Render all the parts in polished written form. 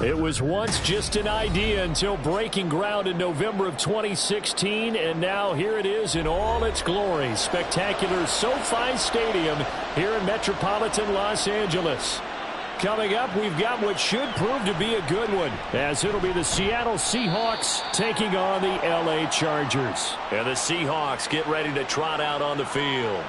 It was once just an idea until breaking ground in November of 2016, and now here it is in all its glory. Spectacular SoFi Stadium here in metropolitan Los Angeles. Coming up, we've got what should prove to be a good one, as it'll be the Seattle Seahawks taking on the LA Chargers. And the Seahawks get ready to trot out on the field.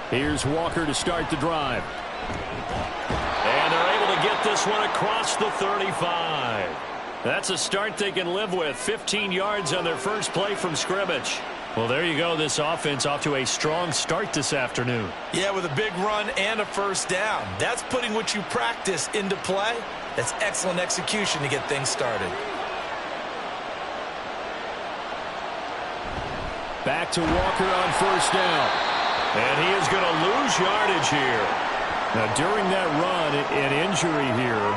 Here's Walker to start the drive. And they're able to get this one across the 35. That's a start they can live with. 15 yards on their first play from scrimmage. Well, there you go. This offense off to a strong start this afternoon. Yeah, with a big run and a first down. That's putting what you practice into play. That's excellent execution to get things started. Back to Walker on first down. And he is going to lose yardage here. Now, during that run, an injury here.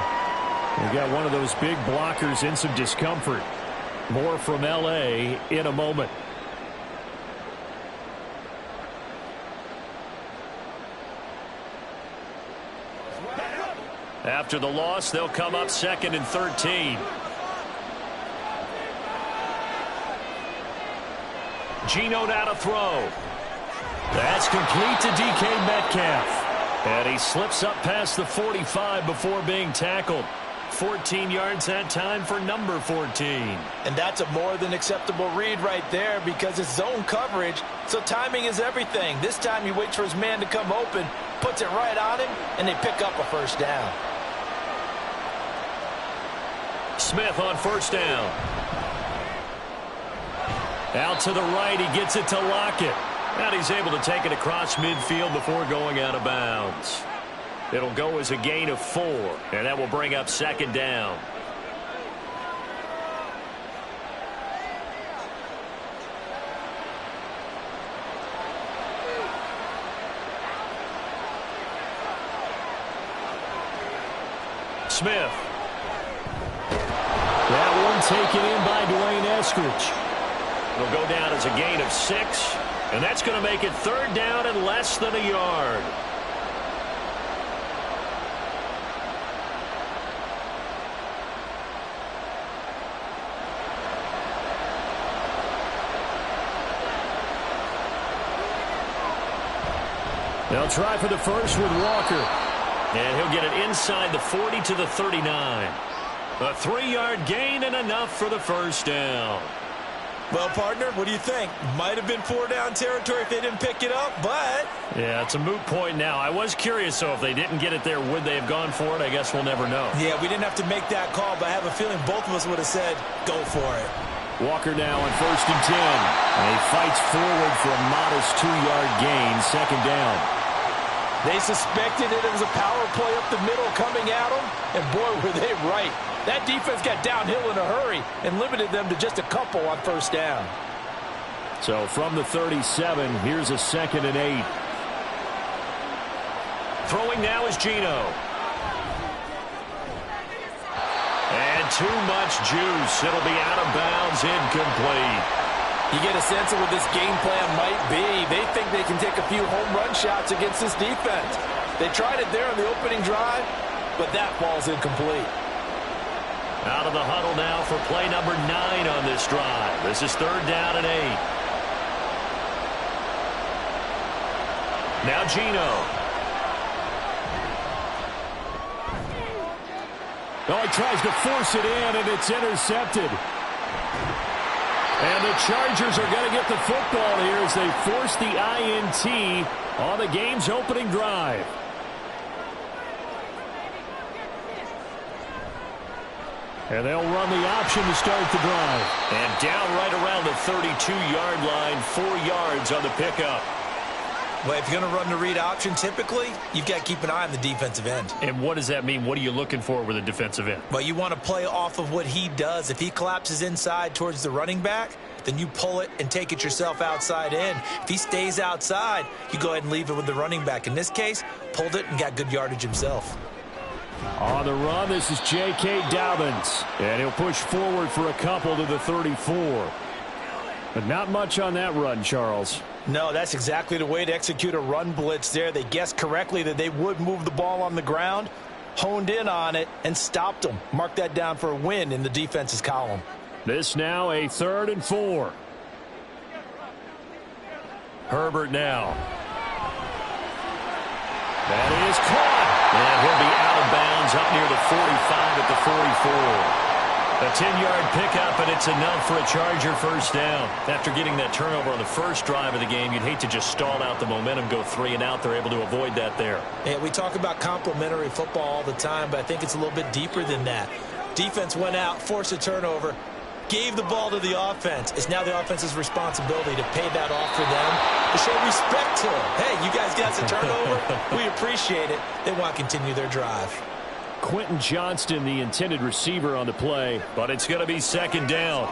We've got one of those big blockers in some discomfort. More from L.A. in a moment. After the loss, they'll come up 2nd and 13. Geno now to throw. That's complete to DK Metcalf. And he slips up past the 45 before being tackled. 14 yards that time for number 14. And that's a more than acceptable read right there because it's zone coverage, so timing is everything. This time he waits for his man to come open, puts it right on him, and they pick up a first down. Smith on first down. Out to the right, he gets it to Lockett. And he's able to take it across midfield before going out of bounds. It'll go as a gain of 4, and that will bring up 2nd down. Smith. That one taken in by Dwayne Eskridge. It'll go down as a gain of 6. And that's going to make it 3rd down and less than a yard. They'll try for the first with Walker. And he'll get it inside the 40 to the 39. A 3-yard gain and enough for the first down. Well, partner, what do you think? Might have been 4-down territory if they didn't pick it up, but... Yeah, it's a moot point now. I was curious, so if they didn't get it there, would they have gone for it? I guess we'll never know. Yeah, we didn't have to make that call, but I have a feeling both of us would have said, go for it. Walker now on 1st and 10. And he fights forward for a modest 2-yard gain, 2nd down. They suspected it was a power play up the middle coming at them, and boy, were they right. That defense got downhill in a hurry and limited them to just a couple on first down. So from the 37, here's a 2nd and 8. Throwing now is Geno. And too much juice. It'll be out of bounds, incomplete. You get a sense of what this game plan might be. They think they can take a few home run shots against this defense. They tried it there on the opening drive, but that ball's incomplete. Out of the huddle now for play number 9 on this drive. This is 3rd down and 8. Now Geno. Oh, he tries to force it in, and it's intercepted. And the Chargers are going to get the football here as they force the INT on the game's opening drive. And they'll run the option to start the drive. And down right around the 32-yard line, 4 yards on the pickup. Well, if you're going to run the read option, typically, you've got to keep an eye on the defensive end. And what does that mean? What are you looking for with a defensive end? Well, you want to play off of what he does. If he collapses inside towards the running back, then you pull it and take it yourself outside in. If he stays outside, you go ahead and leave it with the running back. In this case, pulled it and got good yardage himself. On the run, this is J.K. Dobbins. And he'll push forward for a couple to the 34. But not much on that run, Charles. No, that's exactly the way to execute a run blitz there. They guessed correctly that they would move the ball on the ground, honed in on it, and stopped them. Mark that down for a win in the defense's column. This now a 3rd and 4. Herbert now. That is caught. And he'll be out of bounds up near the 45 at the 44. A 10-yard pickup, and it's enough for a Charger first down. After getting that turnover on the first drive of the game, you'd hate to just stall out the momentum, go 3 and out. They're able to avoid that there. Yeah, we talk about complementary football all the time, but I think it's a little bit deeper than that. Defense went out, forced a turnover, gave the ball to the offense. It's now the offense's responsibility to pay that off for them, to show respect to them. Hey, you guys got a turnover. We appreciate it. They want to continue their drive. Quentin Johnston, the intended receiver on the play, but it's going to be 2nd down.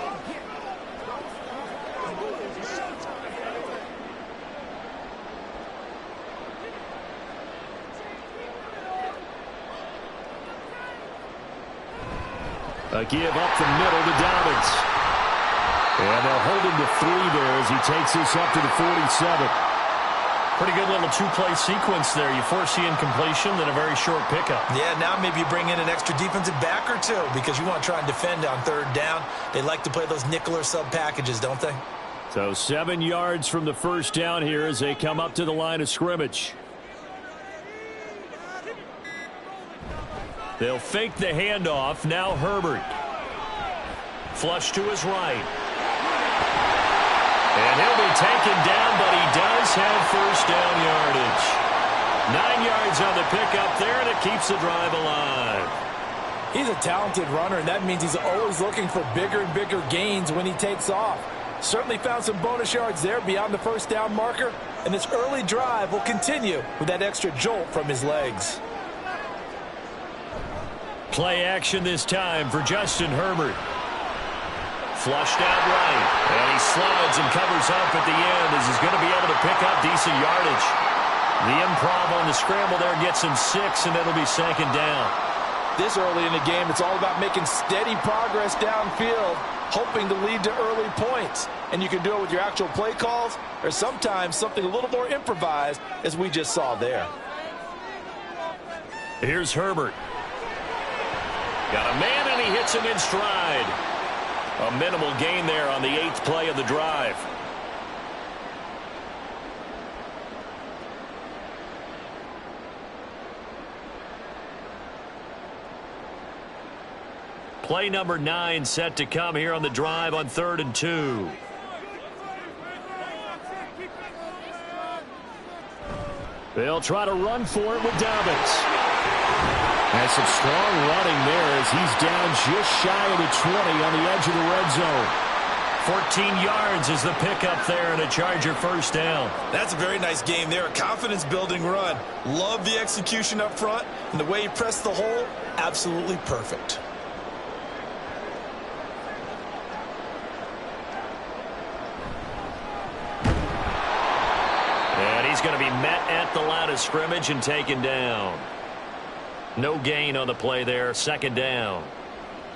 A give up the middle to Dobbins. And they'll hold him to 3 there as he takes this up to the 47. Pretty good little 2-play sequence there. You force the incompletion, then a very short pickup. Yeah, now maybe you bring in an extra defensive back or 2 because you want to try and defend on 3rd down. They like to play those nickel or sub packages, don't they? So 7 yards from the first down here as they come up to the line of scrimmage. They'll fake the handoff. Now Herbert. Flush to his right. And he'll be taken down, but he does have first down yardage. 9 yards on the pickup there, and it keeps the drive alive. He's a talented runner, and that means he's always looking for bigger and bigger gains when he takes off. Certainly found some bonus yards there beyond the first down marker, and this early drive will continue with that extra jolt from his legs. Play action this time for Justin Herbert. Flushed out right, and he slides and covers up at the end as he's going to be able to pick up decent yardage. The improv on the scramble there gets him 6, and it'll be 2nd down. This early in the game, it's all about making steady progress downfield, hoping to lead to early points. And you can do it with your actual play calls, or sometimes something a little more improvised, as we just saw there. Here's Herbert. Got a man, and he hits him in stride. A minimal gain there on the 8th play of the drive. Play number 9 set to come here on the drive on 3rd and 2. They'll try to run for it with Dobbins. Has some strong running there as he's down just shy of the 20 on the edge of the red zone. 14 yards is the pickup there and a Charger first down. That's a very nice game there. A confidence-building run. Love the execution up front, and the way he pressed the hole, absolutely perfect. And he's going to be met at the line of scrimmage and taken down. No gain on the play there, 2nd down.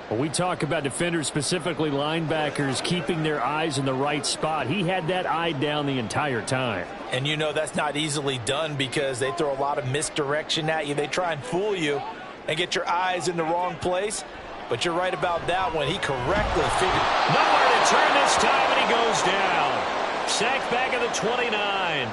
When we talk about defenders, specifically linebackers, keeping their eyes in the right spot, he had that eye down the entire time. And you know that's not easily done because they throw a lot of misdirection at you. They try and fool you and get your eyes in the wrong place. But you're right about that one. He correctly figured. Nowhere to turn this time, and he goes down. Sacked back at the 29.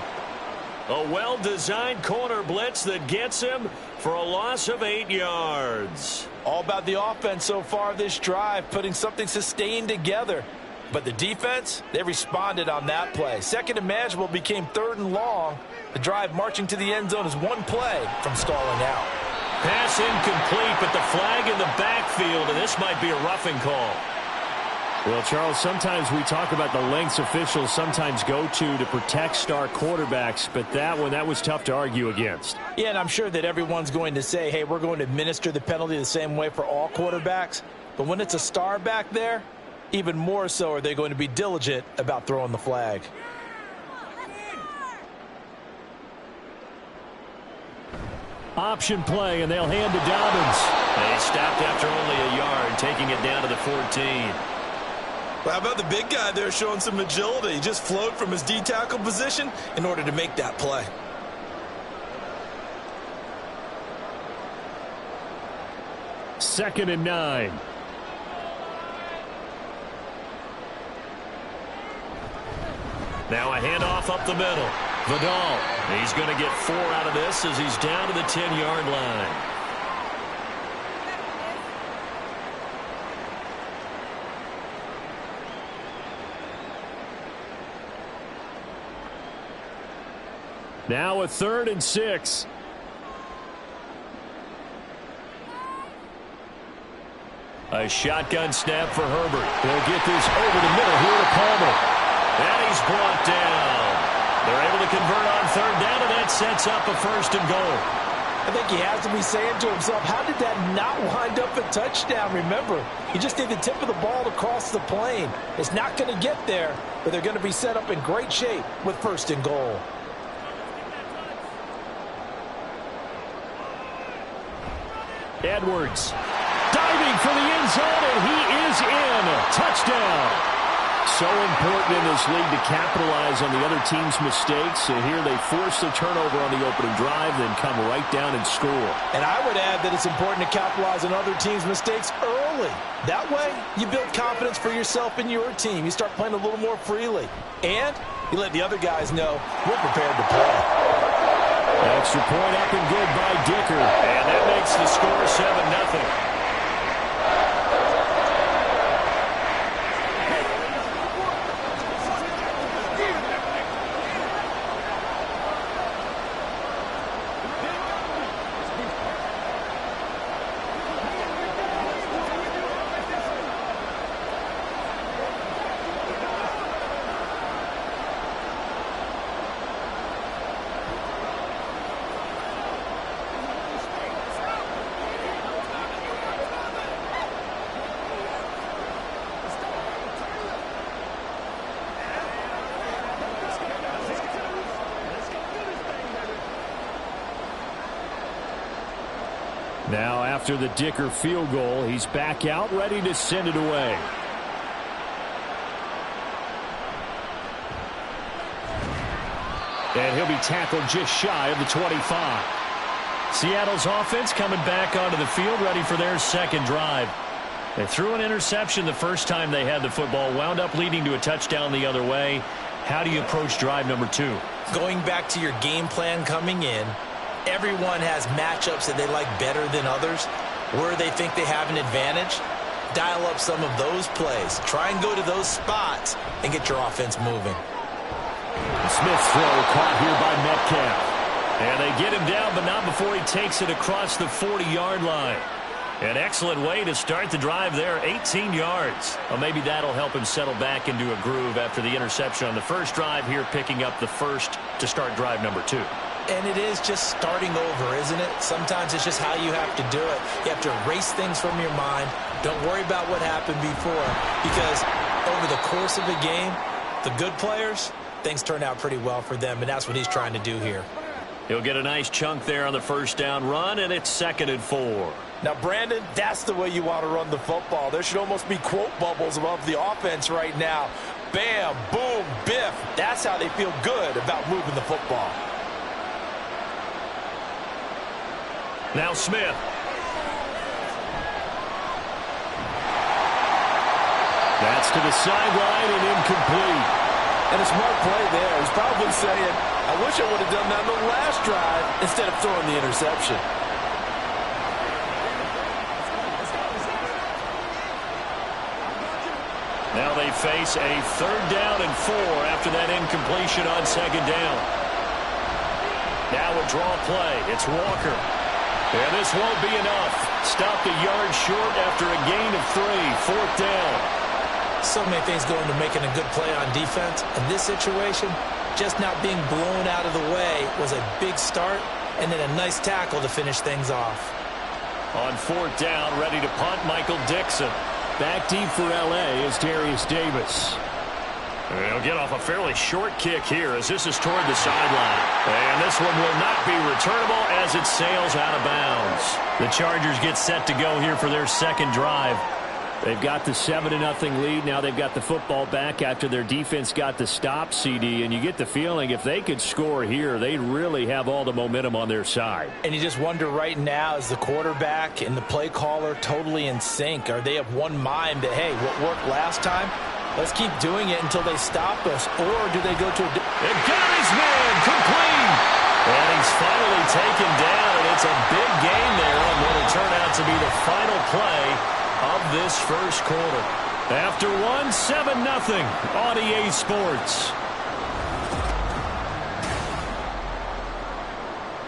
A well-designed corner blitz that gets him for a loss of 8 yards. All about the offense so far this drive, putting something sustained together. But the defense, they responded on that play. 2nd and manageable became 3rd and long. The drive marching to the end zone is 1 play from stalling out. Pass incomplete, but the flag in the backfield, and this might be a roughing call. Well, Charles, sometimes we talk about the lengths officials sometimes go to protect star quarterbacks, but that was tough to argue against. Yeah, and I'm sure that everyone's going to say, hey, we're going to administer the penalty the same way for all quarterbacks. But when it's a star back there, even more so are they going to be diligent about throwing the flag. Option play, and they'll hand to Dobbins. They stopped after only a yard, taking it down to the 14. Well, how about the big guy there showing some agility? He just flowed from his D-tackle position in order to make that play. Second and 9. Now a handoff up the middle. Vidal, he's going to get 4 out of this as he's down to the 10-yard line. Now a 3rd and 6. A shotgun snap for Herbert. He'll get this over the middle here to Palmer. And he's brought down. They're able to convert on 3rd down, and that sets up a 1st and goal. I think he has to be saying to himself, how did that not wind up a touchdown? Remember, he just did the tip of the ball to cross the plane. It's not going to get there, but they're going to be set up in great shape with 1st and goal. Edwards diving for the end zone, and he is in. Touchdown. So important in this league to capitalize on the other team's mistakes. And here they force the turnover on the opening drive, then come right down and score. And I would add that it's important to capitalize on other teams' mistakes early. That way, you build confidence for yourself and your team. You start playing a little more freely. And you let the other guys know we're prepared to play. Extra point up and good by Dicker. And that makes the score 7-0. Now, after the Dicker field goal, he's back out, ready to send it away. And he'll be tackled just shy of the 25. Seattle's offense coming back onto the field, ready for their second drive. They threw an interception the first time they had the football, wound up leading to a touchdown the other way. How do you approach drive number 2? Going back to your game plan coming in, everyone has matchups that they like better than others. Where they think they have an advantage, dial up some of those plays. Try and go to those spots and get your offense moving. Smith's throw caught here by Metcalf. And they get him down, but not before he takes it across the 40-yard line. An excellent way to start the drive there, 18 yards. Well, maybe that'll help him settle back into a groove after the interception on the first drive here, picking up the first to start drive number 2. And it is just starting over, isn't it? Sometimes it's just how you have to do it. You have to erase things from your mind. Don't worry about what happened before, because over the course of a game, the good players, things turn out pretty well for them, and that's what he's trying to do here. He'll get a nice chunk there on the first down run, and it's 2nd and 4. Now, Brandon, that's the way you want to run the football. There should almost be quote bubbles above the offense right now. Bam, boom, biff. That's how they feel good about moving the football. Now Smith. That's to the sideline and incomplete. And a smart play there. He's probably saying, I wish I would have done that on the last drive instead of throwing the interception. Now they face a 3rd down and 4 after that incompletion on 2nd down. Now a draw play. It's Walker. And this won't be enough. Stopped a yard short after a gain of 3. 4th down. So many things go into making a good play on defense. In this situation, just not being blown out of the way was a big start, and then a nice tackle to finish things off. On fourth down, ready to punt, Michael Dixon. Back deep for L.A. is Darius Davis. He'll get off a fairly short kick here as this is toward the sideline. And this one will not be returnable as it sails out of bounds. The Chargers get set to go here for their second drive. They've got the 7-0 lead. Now they've got the football back after their defense got the stop, CD. And you get the feeling if they could score here, they really have all the momentum on their side. And you just wonder right now, is the quarterback and the play caller totally in sync? Are they of one mind that, hey, what worked last time? Let's keep doing it until they stop us. Or do they go to a... It got his man complete. And he's finally taken down. And it's a big gain there on what will turn out to be the final play of this first quarter. After one, 7-0 on EA Sports.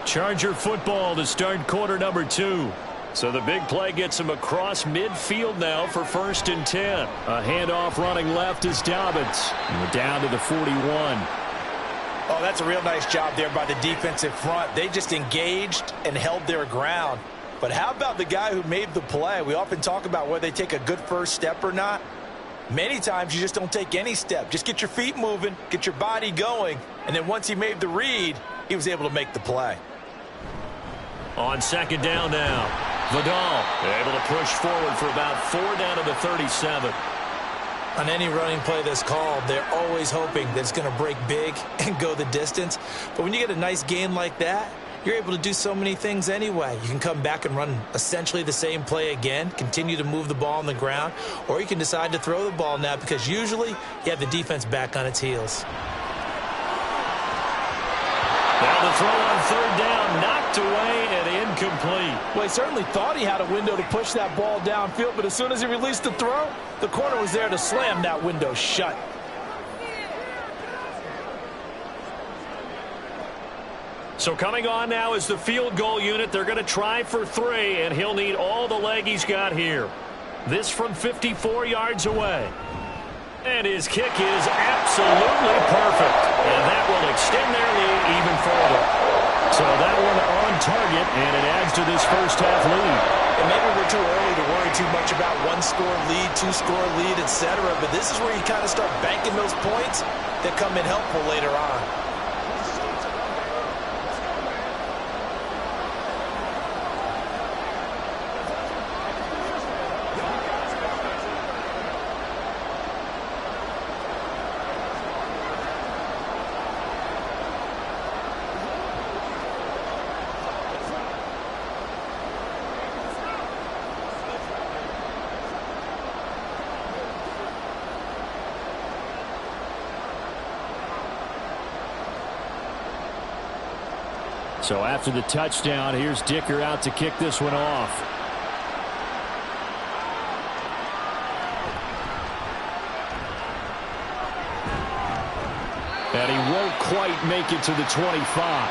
Charger football to start quarter number 2. So the big play gets him across midfield now for 1st and 10. A handoff running left is Dobbins. And we're down to the 41. Oh, that's a real nice job there by the defensive front. They just engaged and held their ground. But how about the guy who made the play? We often talk about whether they take a good first step or not. Many times you just don't take any step. Just get your feet moving, get your body going, and then once he made the read, he was able to make the play. On second down now, Vidal able to push forward for about 4 down to the 37. On any running play that's called, they're always hoping that it's going to break big and go the distance. But when you get a nice gain like that, you're able to do so many things anyway. You can come back and run essentially the same play again, continue to move the ball on the ground, or you can decide to throw the ball now because usually you have the defense back on its heels. Now the throw on third down, knocked away and incomplete. Well, he certainly thought he had a window to push that ball downfield, but as soon as he released the throw, the corner was there to slam that window shut. So coming on now is the field goal unit. They're going to try for 3, and he'll need all the leg he's got here. This from 54 yards away. And his kick is absolutely perfect. And that will extend their lead even further. So that one on target, and it adds to this first half lead. And maybe we're too early to worry too much about 1-score lead, 2-score lead, etc. But this is where you kind of start banking those points that come in helpful later on. So after the touchdown, here's Dicker out to kick this one off. And he won't quite make it to the 25.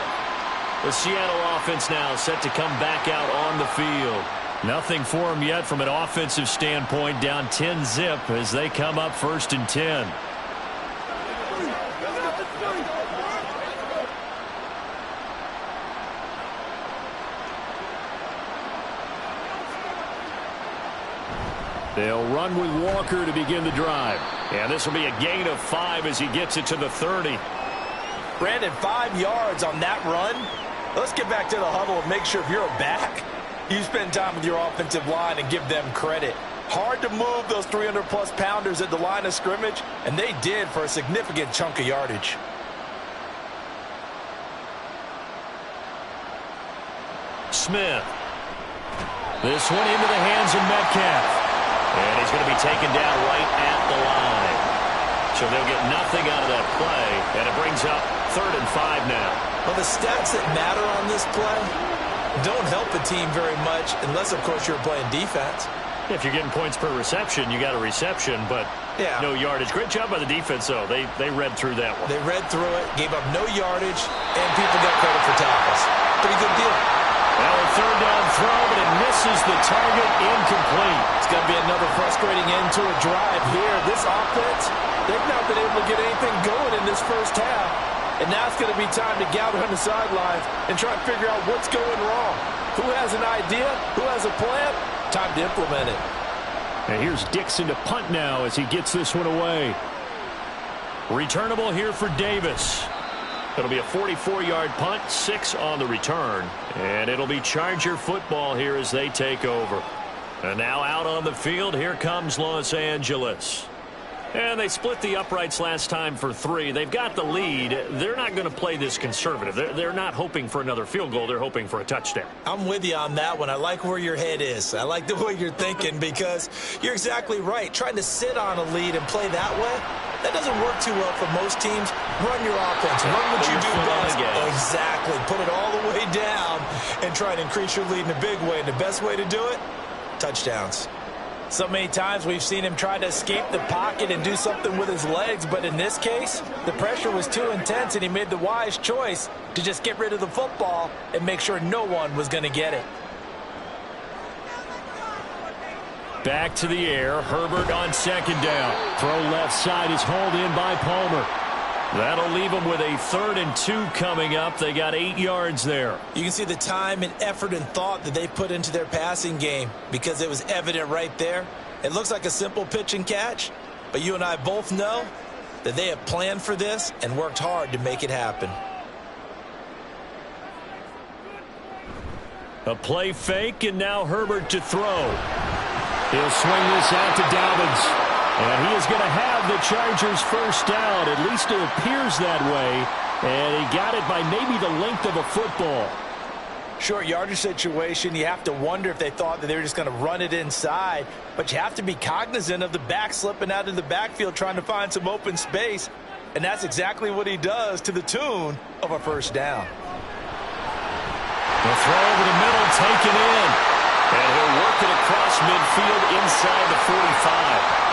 The Seattle offense now set to come back out on the field. Nothing for him yet from an offensive standpoint, down 10-zip as they come up 1st and 10. They'll run with Walker to begin the drive. And this will be a gain of 5 as he gets it to the 30. Brandon, 5 yards on that run. Let's get back to the huddle and make sure if you're a back, you spend time with your offensive line and give them credit. Hard to move those 300-plus pounders at the line of scrimmage, and they did for a significant chunk of yardage. Smith. This one into the hands of Metcalf. And he's going to be taken down right at the line. So they'll get nothing out of that play, and it brings up 3rd and 5 now. Well, the stats that matter on this play don't help a team very much unless, of course, you're playing defense. If you're getting points per reception, you got a reception, but no yardage. Great job by the defense, though. They read through that one. They read through it, gave up no yardage, and people got credit for tackles. Pretty good deal. Well, a 3rd down throw, but it misses the target, incomplete. It's going to be another frustrating end to a drive here. This offense, they've not been able to get anything going in this first half. And now it's going to be time to gather on the sidelines and try and figure out what's going wrong. Who has an idea? Who has a plan? Time to implement it. And here's Dixon to punt now as he gets this one away. Returnable here for Davis. It'll be a 44-yard punt, 6 on the return. And it'll be Charger football here as they take over. And now out on the field, here comes Los Angeles. And they split the uprights last time for 3. They've got the lead. They're not going to play this conservative. They're not hoping for another field goal. They're hoping for a touchdown. I'm with you on that one. I like where your head is. I like the way you're thinking because you're exactly right. Trying to sit on a lead and play that way, that doesn't work too well for most teams. Run your offense. Run what you do best. Exactly. Put it all the way down and try to increase your lead in a big way. And the best way to do it, touchdowns. So many times we've seen him try to escape the pocket and do something with his legs, but in this case, the pressure was too intense, and he made the wise choice to just get rid of the football and make sure no one was going to get it. Back to the air. Herbert on second down. Throw left side is hauled in by Palmer. That'll leave them with a 3rd and 2 coming up. They got 8 yards there. You can see the time and effort and thought that they put into their passing game because it was evident right there. It looks like a simple pitch and catch, but you and I both know that they have planned for this and worked hard to make it happen. A play fake, and now Herbert to throw. He'll swing this out to Dobbins. And he is going to have the Chargers first down. At least it appears that way. And he got it by maybe the length of a football. Short yardage situation, you have to wonder if they thought that they were just going to run it inside. But you have to be cognizant of the back slipping out of the backfield trying to find some open space. And that's exactly what he does to the tune of a first down. The throw over the middle, taken in. And he'll work it across midfield inside the 45.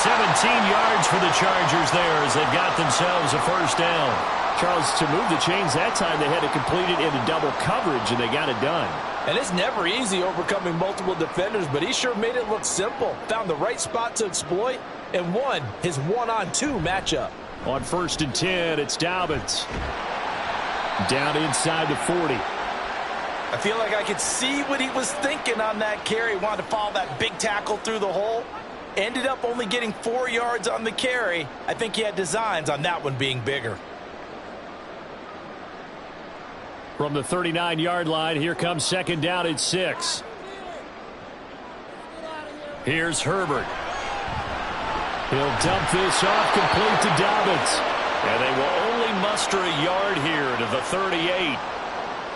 17 yards for the Chargers there as they've got themselves a first down. Charles, to move the chains that time, they had to complete it into double coverage, and they got it done. And it's never easy overcoming multiple defenders, but he sure made it look simple. Found the right spot to exploit and won his 1-on-2 matchup. On 1st and 10, it's Dobbins. Down inside the 40. I feel like I could see what he was thinking on that carry. Wanted to follow that big tackle through the hole. Ended up only getting 4 yards on the carry. I think he had designs on that one being bigger. From the 39-yard line, here comes second down at 6. Here's Herbert. He'll dump this off complete to Dobbins. And they will only muster a yard here to the 38.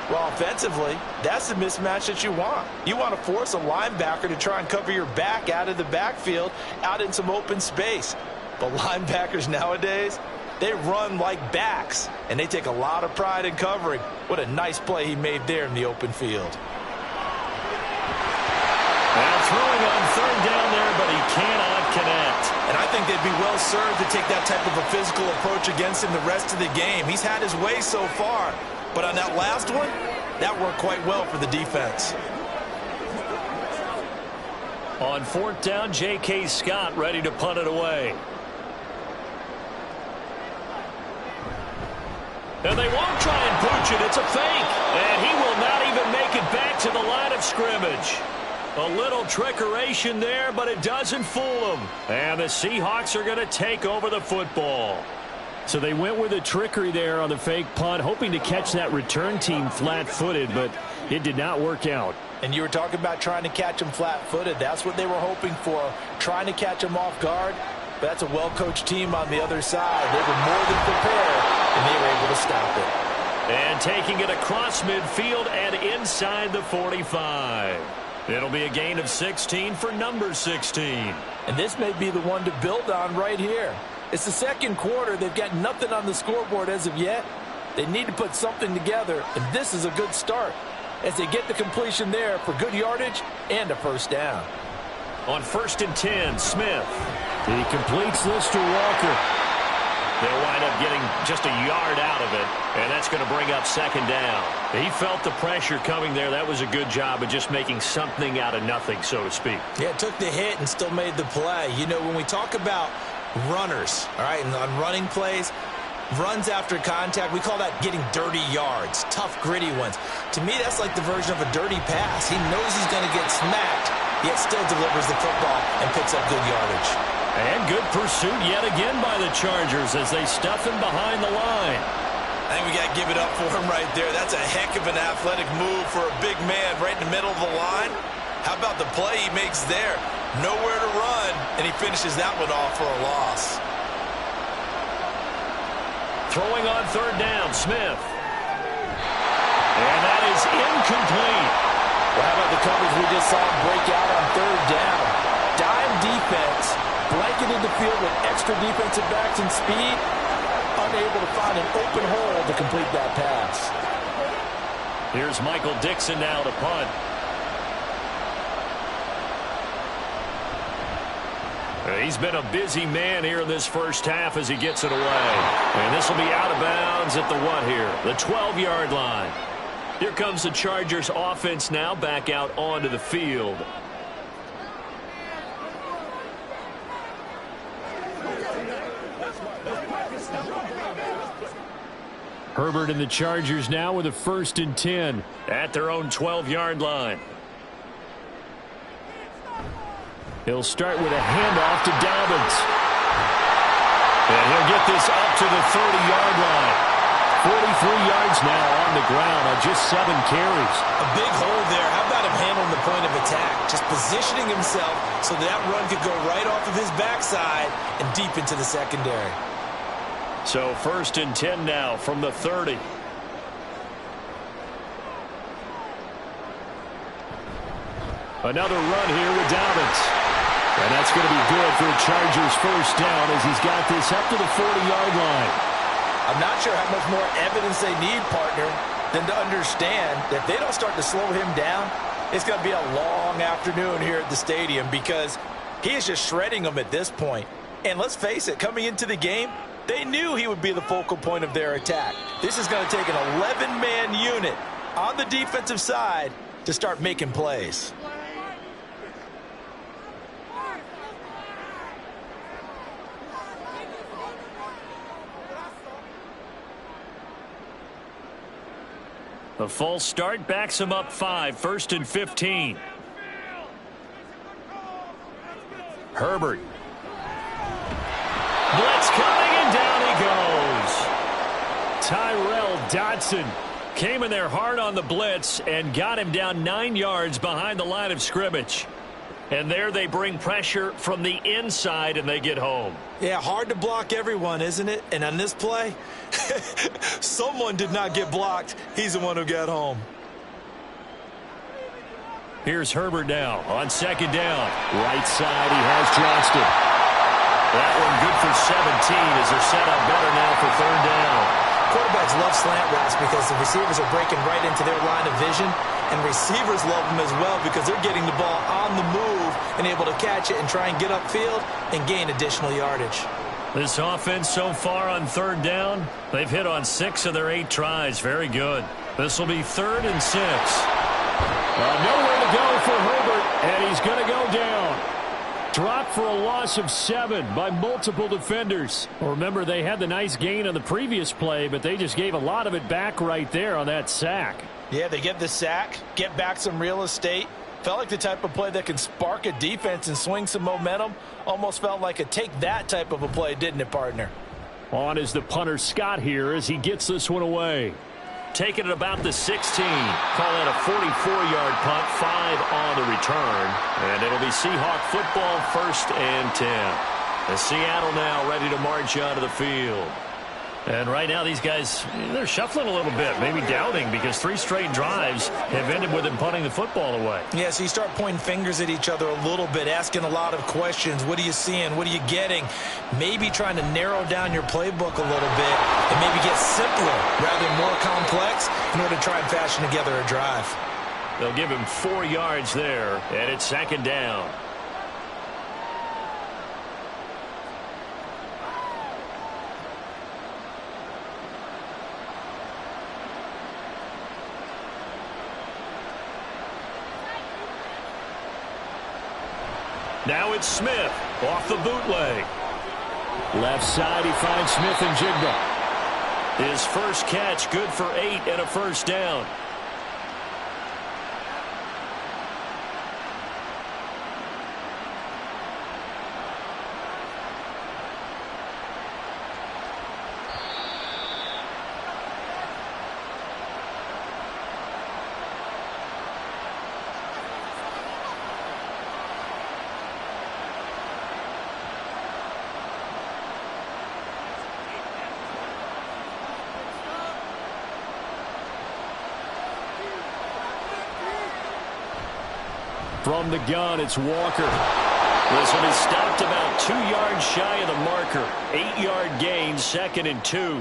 Well, offensively, that's the mismatch that you want. You want to force a linebacker to try and cover your back out of the backfield, out in some open space. But linebackers nowadays, they run like backs, and they take a lot of pride in covering. What a nice play he made there in the open field. Now throwing on 3rd down there, but he cannot connect. And I think they'd be well served to take that type of a physical approach against him the rest of the game. He's had his way so far. But on that last one, that worked quite well for the defense. On 4th down, J.K. Scott ready to punt it away. And they won't try and pooch it. It's a fake. And he will not even make it back to the line of scrimmage. A little trickeration there, but it doesn't fool them. And the Seahawks are going to take over the football. So they went with a trickery there on the fake punt, hoping to catch that return team flat-footed, but it did not work out. And you were talking about trying to catch them flat-footed. That's what they were hoping for, trying to catch them off guard. But that's a well-coached team on the other side. They were more than prepared, and they were able to stop it. And taking it across midfield and inside the 45. It'll be a gain of 16 for number 16. And this may be the one to build on right here. It's the second quarter. They've got nothing on the scoreboard as of yet. They need to put something together, and this is a good start as they get the completion there for good yardage and a first down. On 1st and 10, Smith. He completes this to Walker. They'll wind up getting just a yard out of it, and that's going to bring up second down. He felt the pressure coming there. That was a good job of just making something out of nothing, so to speak. Yeah, took the hit and still made the play. You know, when we talk about runners, all right, and on running plays, runs after contact, we call that getting dirty yards, tough, gritty ones. To me, that's like the version of a dirty pass. He knows he's going to get smacked, yet still delivers the football and picks up good yardage. And good pursuit yet again by the Chargers as they stuff him behind the line. I think we got to give it up for him right there. That's a heck of an athletic move for a big man right in the middle of the line. How about the play he makes there? Nowhere to run, and he finishes that one off for a loss. Throwing on third down, Smith. And that is incomplete. Well, how about the coverage we just saw him break out on third down? Dime defense, blanketed the field with extra defensive backs and speed, unable to find an open hole to complete that pass. Here's Michael Dixon now to punt. He's been a busy man here in this first half as he gets it away. And this will be out of bounds at the what here? The 12-yard line. Here comes the Chargers offense now back out onto the field. Herbert and the Chargers now with a 1st and 10. At their own 12-yard line. He'll start with a handoff to Dobbins. And he'll get this up to the 30-yard line. 43 yards now on the ground on just 7 carries. A big hole there. How about him handling the point of attack? Just positioning himself so that run could go right off of his backside and deep into the secondary. So 1st and 10 now from the 30. Another run here with Dobbins. And that's going to be good for a Chargers first down as he's got this up to the 40-yard line. I'm not sure how much more evidence they need, partner, than to understand that if they don't start to slow him down, it's going to be a long afternoon here at the stadium because he is just shredding them at this point. And let's face it, coming into the game, they knew he would be the focal point of their attack. This is going to take an 11-man unit on the defensive side to start making plays. The false start backs him up 5, 1st and 15. Herbert. Blitz coming, and down he goes. Tyrell Dodson came in there hard on the blitz and got him down 9 yards behind the line of scrimmage. And there they bring pressure from the inside, and they get home. Yeah, hard to block everyone, isn't it? And on this play, someone did not get blocked. He's the one who got home. Here's Herbert now on 2nd down. Right side, he has Johnston. That one good for 17 as they're set up better now for 3rd down. Quarterbacks love slant routes because the receivers are breaking right into their line of vision, and receivers love them as well because they're getting the ball on the move and able to catch it and try and get upfield and gain additional yardage. This offense so far on 3rd down, they've hit on 6 of their 8 tries. Very good. This will be 3rd and 6. Nowhere to go for Herbert, and he's going to go down. Dropped for a loss of 7 by multiple defenders. Well, remember, they had the nice gain on the previous play, but they just gave a lot of it back right there on that sack. Yeah, they get the sack, get back some real estate. Felt like the type of play that can spark a defense and swing some momentum. Almost felt like a take that type of a play, didn't it, partner? On is the punter Scott here as he gets this one away. Taking it about the 16. Call that a 44-yard punt, 5 on the return. And it'll be Seahawk football, 1st and 10. And Seattle now ready to march onto the field. And right now these guys, they're shuffling a little bit, maybe doubting because 3 straight drives have ended with them punting the football away. Yeah, so you start pointing fingers at each other a little bit, asking a lot of questions. What are you seeing? What are you getting? Maybe trying to narrow down your playbook a little bit and maybe get simpler rather than more complex in order to try and fashion together a drive. They'll give him 4 yards there, and it's 2nd down. Now it's Smith off the bootleg. Left side, he finds Smith and Jigba. His first catch, good for 8 and a first down. From the gun, it's Walker. This one is stopped about 2 yards shy of the marker. 8-yard gain, 2nd and 2.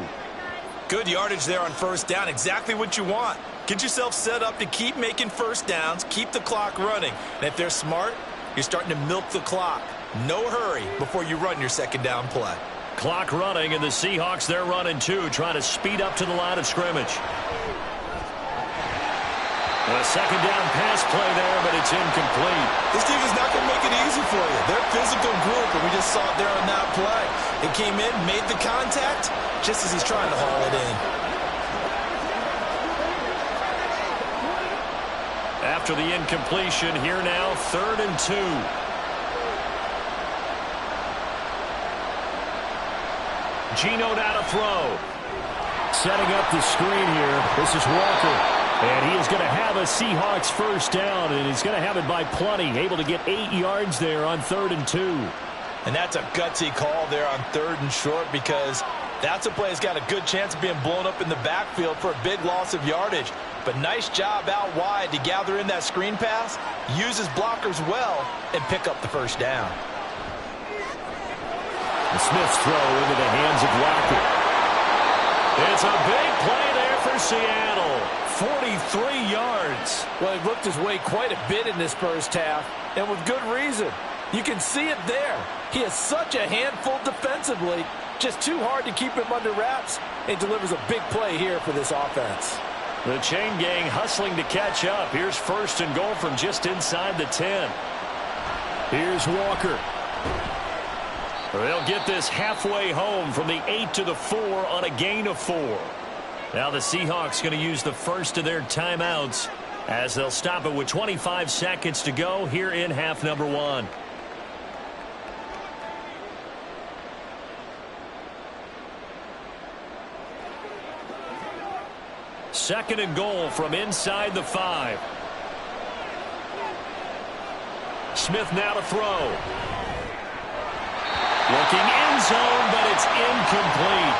Good yardage there on first down. Exactly what you want. Get yourself set up to keep making first downs, keep the clock running. And if they're smart, you're starting to milk the clock. No hurry before you run your second down play. Clock running, and the Seahawks, they're running too, trying to speed up to the line of scrimmage. A second down pass play there, but it's incomplete. This team is not going to make it easy for you. They're a physical group, and we just saw it there on that play. It came in, made the contact, just as he's trying to haul it in. After the incompletion, here now, 3rd and 2. Geno now to throw. Setting up the screen here. This is Walker. And he is going to have a Seahawks first down, and he's going to have it by plenty. Able to get 8 yards there on 3rd and 2. And that's a gutsy call there on 3rd and short, because that's a play that's got a good chance of being blown up in the backfield for a big loss of yardage. But nice job out wide to gather in that screen pass, use his blockers well, and pick up the first down. The Smith's throw into the hands of Walker. It's a big play there for Seattle. 43 yards. Well, he looked his way quite a bit in this first half, and with good reason. You can see it there. He is such a handful defensively, just too hard to keep him under wraps, and delivers a big play here for this offense. The chain gang hustling to catch up. Here's 1st and goal from just inside the 10. Here's Walker. They'll get this halfway home from the 8 to the 4 on a gain of 4. Now the Seahawks going to use the first of their timeouts as they'll stop it with 25 seconds to go here in half number 1. Second and goal from inside the 5. Smith now to throw. Looking end zone, but it's incomplete.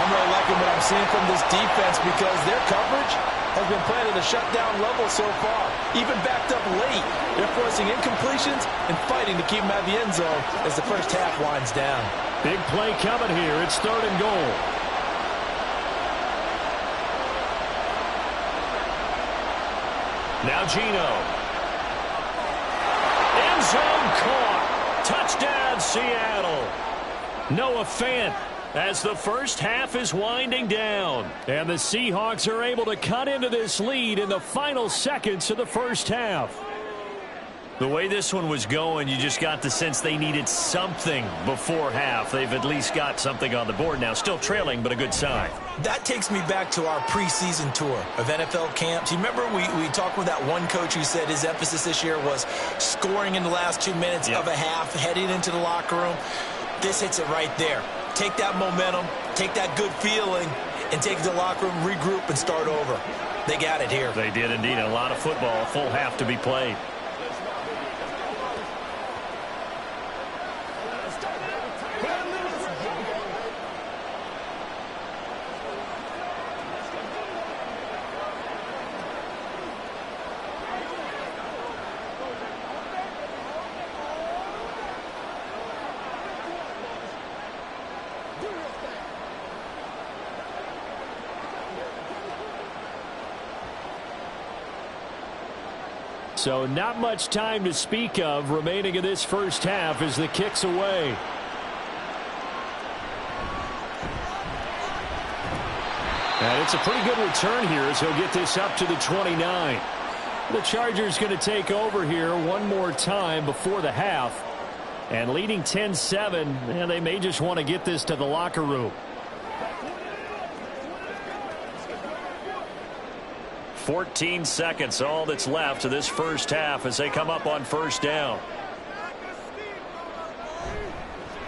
I'm really liking what I'm seeing from this defense, because their coverage has been playing at a shutdown level so far. Even backed up late, they're forcing incompletions and fighting to keep them out of the end zone as the first half winds down. Big play coming here. It's 3rd and goal. Now Geno. End zone caught. Touchdown, Seattle. Noah Fant as the first half is winding down. And the Seahawks are able to cut into this lead in the final seconds of the first half. The way this one was going, you just got the sense they needed something before half. They've at least got something on the board now. Still trailing, but a good sign. That takes me back to our preseason tour of NFL camps. You remember we talked with that one coach who said his emphasis this year was scoring in the last 2 minutes of a half, heading into the locker room. This hits it right there. Take that momentum, take that good feeling, and take it to the locker room, regroup, and start over. They got it here. They did indeed. A lot of football, a full half to be played. So not much time to speak of remaining in this first half as the kick's away. And it's a pretty good return here as he'll get this up to the 29. The Chargers going to take over here one more time before the half. And leading 10-7, and they may just want to get this to the locker room. 14 seconds, all that's left of this first half as they come up on first down.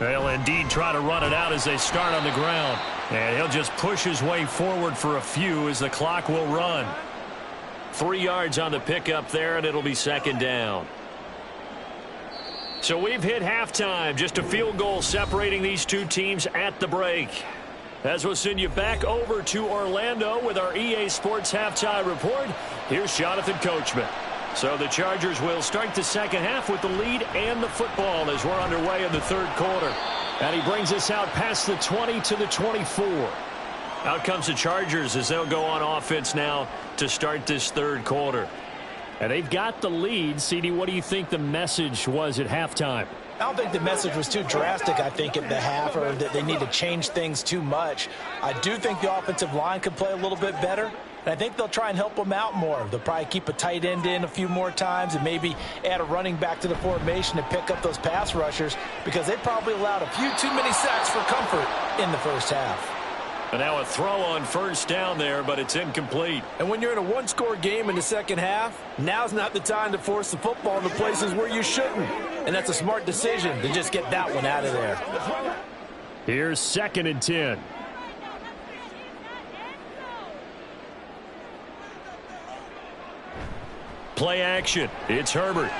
They'll indeed try to run it out as they start on the ground. And he'll just push his way forward for a few as the clock will run. 3 yards on the pickup there, and it'll be second down. So we've hit halftime. Just a field goal separating these two teams at the break. As we'll send you back over to Orlando with our EA Sports Halftime Report, here's Jonathan Coachman. So the Chargers will start the second half with the lead and the football as we're underway in the third quarter. And he brings us out past the 20 to the 24. Out comes the Chargers as they'll go on offense now to start this third quarter. And they've got the lead. CD, what do you think the message was at halftime? I don't think the message was too drastic, I think, at the half, or that they need to change things too much. I do think the offensive line could play a little bit better, and I think they'll try and help them out more. They'll probably keep a tight end in a few more times and maybe add a running back to the formation to pick up those pass rushers, because they probably allowed a few too many sacks for comfort in the first half. And now a throw on first down there, but it's incomplete. And when you're in a one-score game in the second half, now's not the time to force the football in the places where you shouldn't. And that's a smart decision to just get that one out of there. Here's 2nd and 10. Play action. It's Herbert.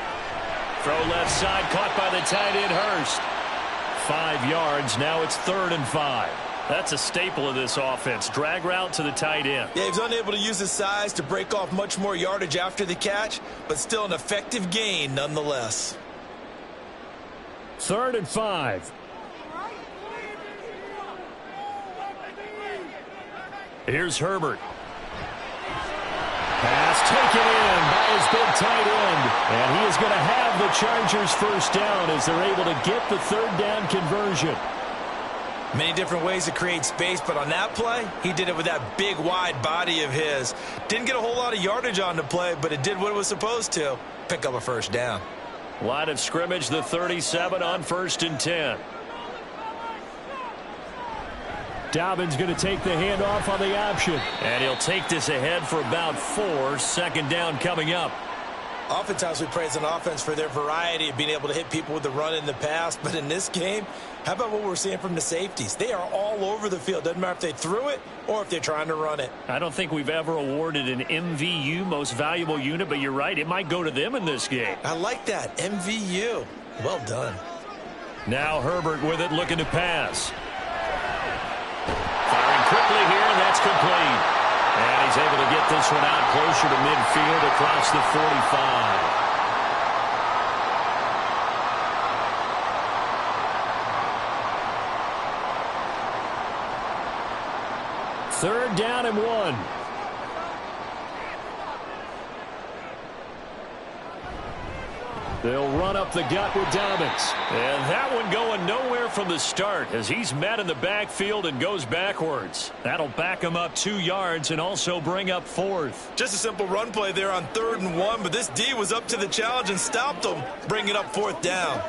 Throw left side, caught by the tight end Hurst. 5 yards. Now it's 3rd and 5. That's a staple of this offense. Drag route to the tight end. Yeah, he was unable to use his size to break off much more yardage after the catch, but still an effective gain nonetheless. 3rd and 5. Here's Herbert. Pass taken in by his big tight end. And he is going to have the Chargers first down as they're able to get the 3rd down conversion. Many different ways to create space, but on that play, he did it with that big, wide body of his. Didn't get a whole lot of yardage on the play, but it did what it was supposed to. Pick up a first down. Line of scrimmage, the 37 on 1st and 10. Dobbins going to take the handoff on the option. And he'll take this ahead for about 4. 2nd down coming up. Oftentimes we praise an offense for their variety of being able to hit people with the run in the pass, but in this game, how about what we're seeing from the safeties? They are all over the field. Doesn't matter if they threw it or if they're trying to run it. I don't think we've ever awarded an MVU, most valuable unit, but you're right, it might go to them in this game. I like that, MVU. Well done. Now Herbert with it, looking to pass. Firing quickly here, and that's complete. And he's able to get this one out closer to midfield across the 45. Third down and 1. They'll run up the gut with Dobbins. And that one going nowhere from the start as he's met in the backfield and goes backwards. That'll back him up 2 yards and also bring up 4th. Just a simple run play there on 3rd and 1, but this D was up to the challenge and stopped him, bringing up 4th down.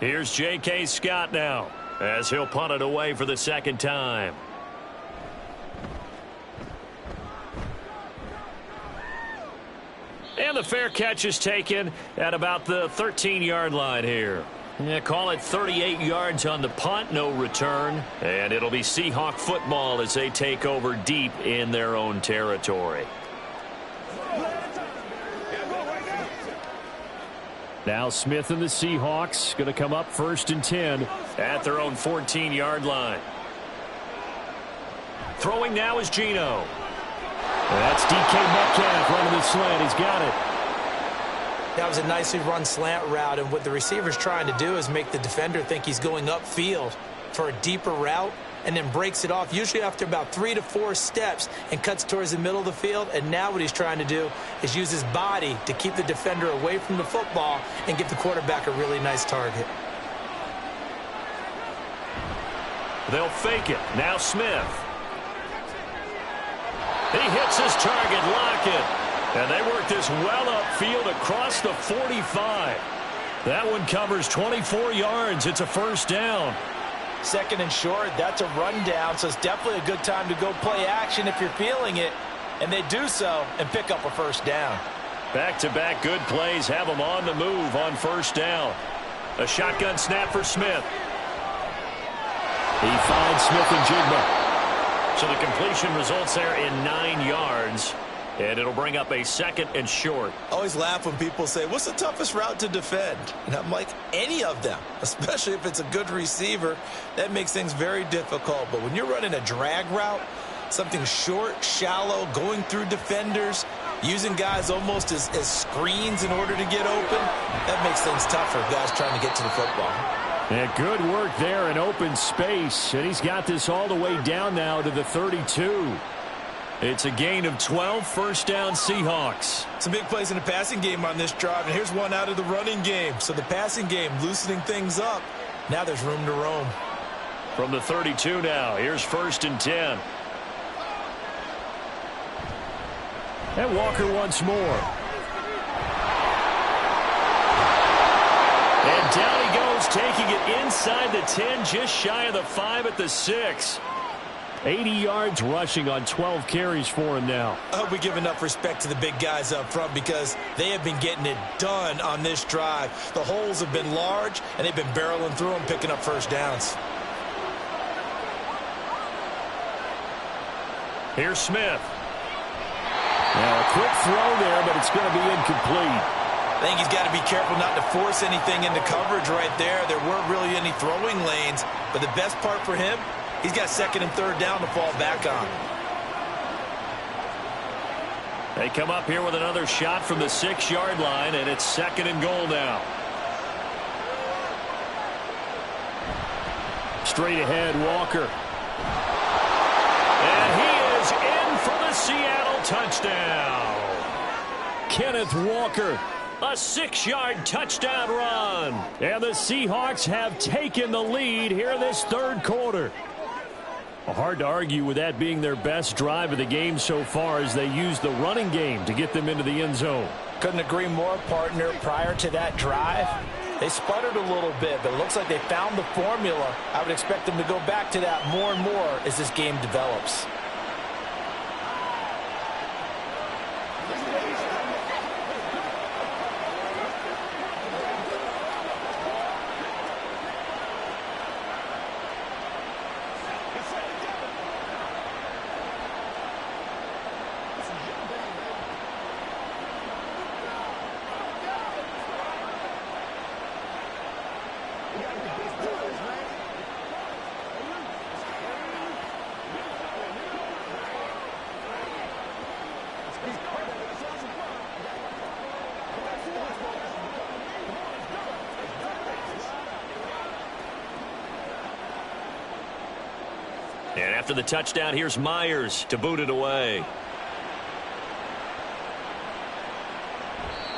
Here's J.K. Scott now as he'll punt it away for the 2nd time. And the fair catch is taken at about the 13-yard line here. Yeah, call it 38 yards on the punt, no return. And it'll be Seahawk football as they take over deep in their own territory. Now Smith and the Seahawks going to come up 1st and 10 at their own 14-yard line. Throwing now is Geno. That's DK Metcalf running the slant. He's got it. That was a nicely run slant route, and what the receiver's trying to do is make the defender think he's going upfield for a deeper route and then breaks it off, usually after about 3 to 4 steps, and cuts towards the middle of the field. And now what he's trying to do is use his body to keep the defender away from the football and give the quarterback a really nice target. They'll fake it. Now Smith. He hits his target, Lockett. And they work this well upfield across the 45. That one covers 24 yards. It's a first down. Second and short, that's a rundown, so it's definitely a good time to go play action if you're feeling it. And they do so and pick up a first down. Back-to-back good plays have them on the move on first down. A shotgun snap for Smith. He finds Smith and Jigba. So the completion results there in 9 yards. And it'll bring up a second and short. I always laugh when people say, what's the toughest route to defend? And I'm like, any of them, especially if it's a good receiver. That makes things very difficult. But when you're running a drag route, something short, shallow, going through defenders, using guys almost as screens in order to get open, that makes things tougher, guys trying to get to the football. And good work there in open space. And he's got this all the way down now to the 32. It's a gain of 12, first down Seahawks. Some big plays in the passing game on this drive, and here's one out of the running game. So the passing game loosening things up. Now there's room to roam. From the 32 now, here's first and 10. And Walker once more. And down he goes, taking it inside the 10, just shy of the 5 at the 6. 80 yards rushing on 12 carries for him now. I hope we give enough respect to the big guys up front because they have been getting it done on this drive. The holes have been large, and they've been barreling through them, picking up first downs. Here's Smith. Now a quick throw there, but it's going to be incomplete. I think he's got to be careful not to force anything into coverage right there. There weren't really any throwing lanes, but the best part for him, he's got second and third down to fall back on. They come up here with another shot from the 6-yard line, and it's second and goal now. Straight ahead, Walker. And he is in for the Seattle touchdown. Kenneth Walker, a 6-yard touchdown run. And the Seahawks have taken the lead here in this third quarter. Hard to argue with that being their best drive of the game so far as they use the running game to get them into the end zone. Couldn't agree more, partner. Prior to that drive, they sputtered a little bit, but it looks like they found the formula. I would expect them to go back to that more and more as this game develops. And after the touchdown, here's Myers to boot it away.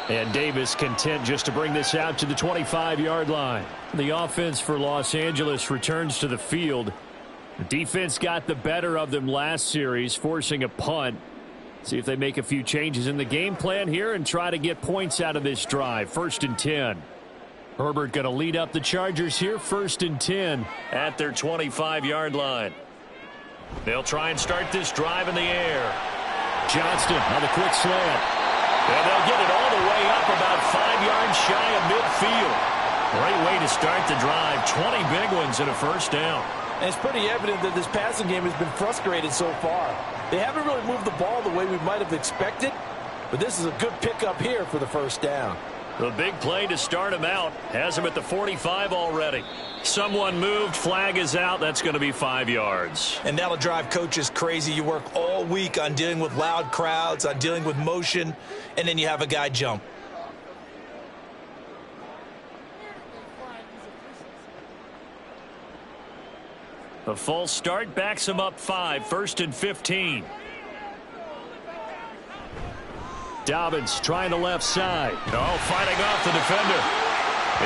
And Davis content just to bring this out to the 25-yard line. The offense for Los Angeles returns to the field. The defense got the better of them last series, forcing a punt. See if they make a few changes in the game plan here and try to get points out of this drive. First and 10. Herbert going to lead up the Chargers here, first and 10 at their 25-yard line. They'll try and start this drive in the air. Johnston on the quick slant. And they'll get it all the way up about 5 yards shy of midfield. Great way to start the drive. 20 big ones and a first down. And it's pretty evident that this passing game has been frustrated so far. They haven't really moved the ball the way we might have expected, but this is a good pickup here for the first down. The big play to start him out has him at the 45 already. Someone moved, flag is out. That's going to be 5 yards. And that'll drive coaches crazy. You work all week on dealing with loud crowds, on dealing with motion, and then you have a guy jump. A false start backs him up 5, first and 15. Dobbins trying the left side. Oh, fighting off the defender.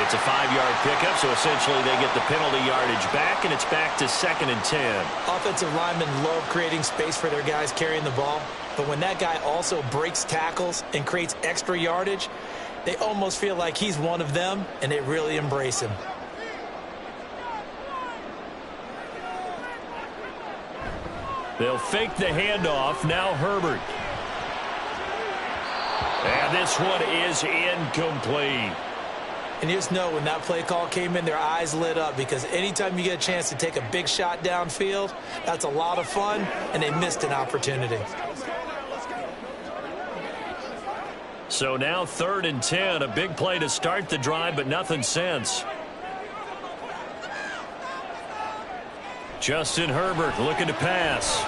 It's a 5-yard pickup, so essentially they get the penalty yardage back, and it's back to second and 10. Offensive linemen love creating space for their guys carrying the ball, but when that guy also breaks tackles and creates extra yardage, They almost feel like he's one of them, and they really embrace him. They'll fake the handoff. Now Herbert. And this one is incomplete. And you just know when that play call came in, their eyes lit up, because anytime you get a chance to take a big shot downfield, that's a lot of fun, and they missed an opportunity. So now 3rd and 10, a big play to start the drive, but nothing since. Justin Herbert looking to pass.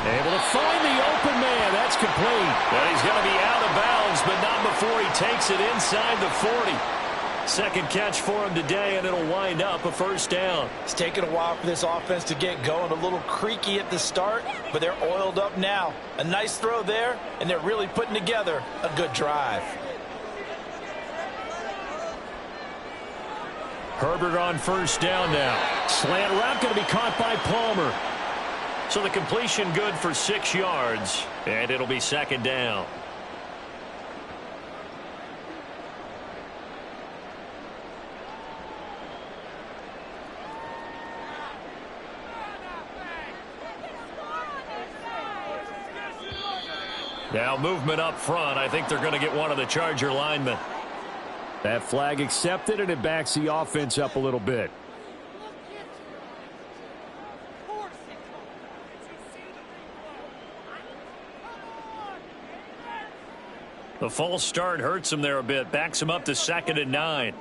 Able to find the open man. That's complete. And he's going to be out of bounds, but not before he takes it inside the 40. Second catch for him today, and it'll wind up a first down. It's taken a while for this offense to get going. A little creaky at the start, but they're oiled up now. A nice throw there, and they're really putting together a good drive. Herbert on first down now. Slant route going to be caught by Palmer. So the completion good for 6 yards, and it'll be second down. Now movement up front. I think they're going to get one of the Charger linemen. That flag accepted, and it backs the offense up a little bit. The false start hurts him there a bit. Backs him up to 2nd and 9.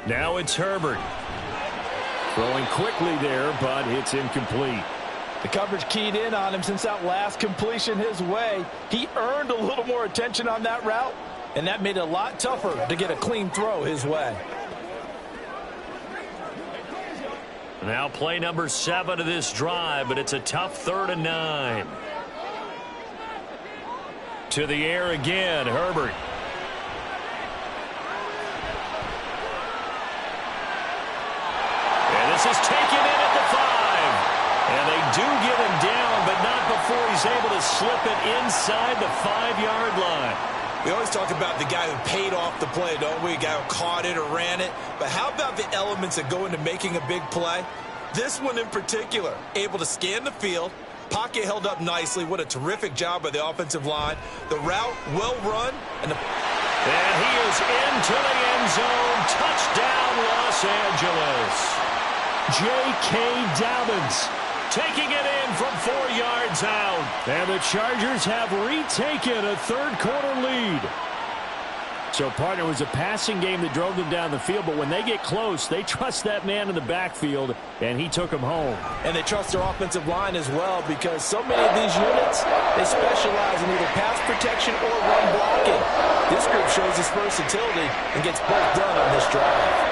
Now it's Herbert. Throwing quickly there, but it's incomplete. The coverage keyed in on him since that last completion his way. He earned a little more attention on that route, and that made it a lot tougher to get a clean throw his way. Now play number 7 of this drive, but it's a tough 3rd and 9. To the air again, Herbert. And this is taken in at the 5. And they do get him down, but not before he's able to slip it inside the 5-yard line. We always talk about the guy who paid off the play, don't we? A guy who caught it or ran it. But how about the elements that go into making a big play? This one in particular, able to scan the field. Pocket held up nicely. What a terrific job by the offensive line. The route well run. And he is into the end zone. Touchdown, Los Angeles. J.K. Dobbins taking it in from 4 yards out. And the Chargers have retaken a third-quarter lead. So, partner, it was a passing game that drove them down the field, but when they get close, they trust that man in the backfield, and he took them home. And they trust their offensive line as well, because so many of these units, they specialize in either pass protection or run blocking. This group shows its versatility and gets both done on this drive.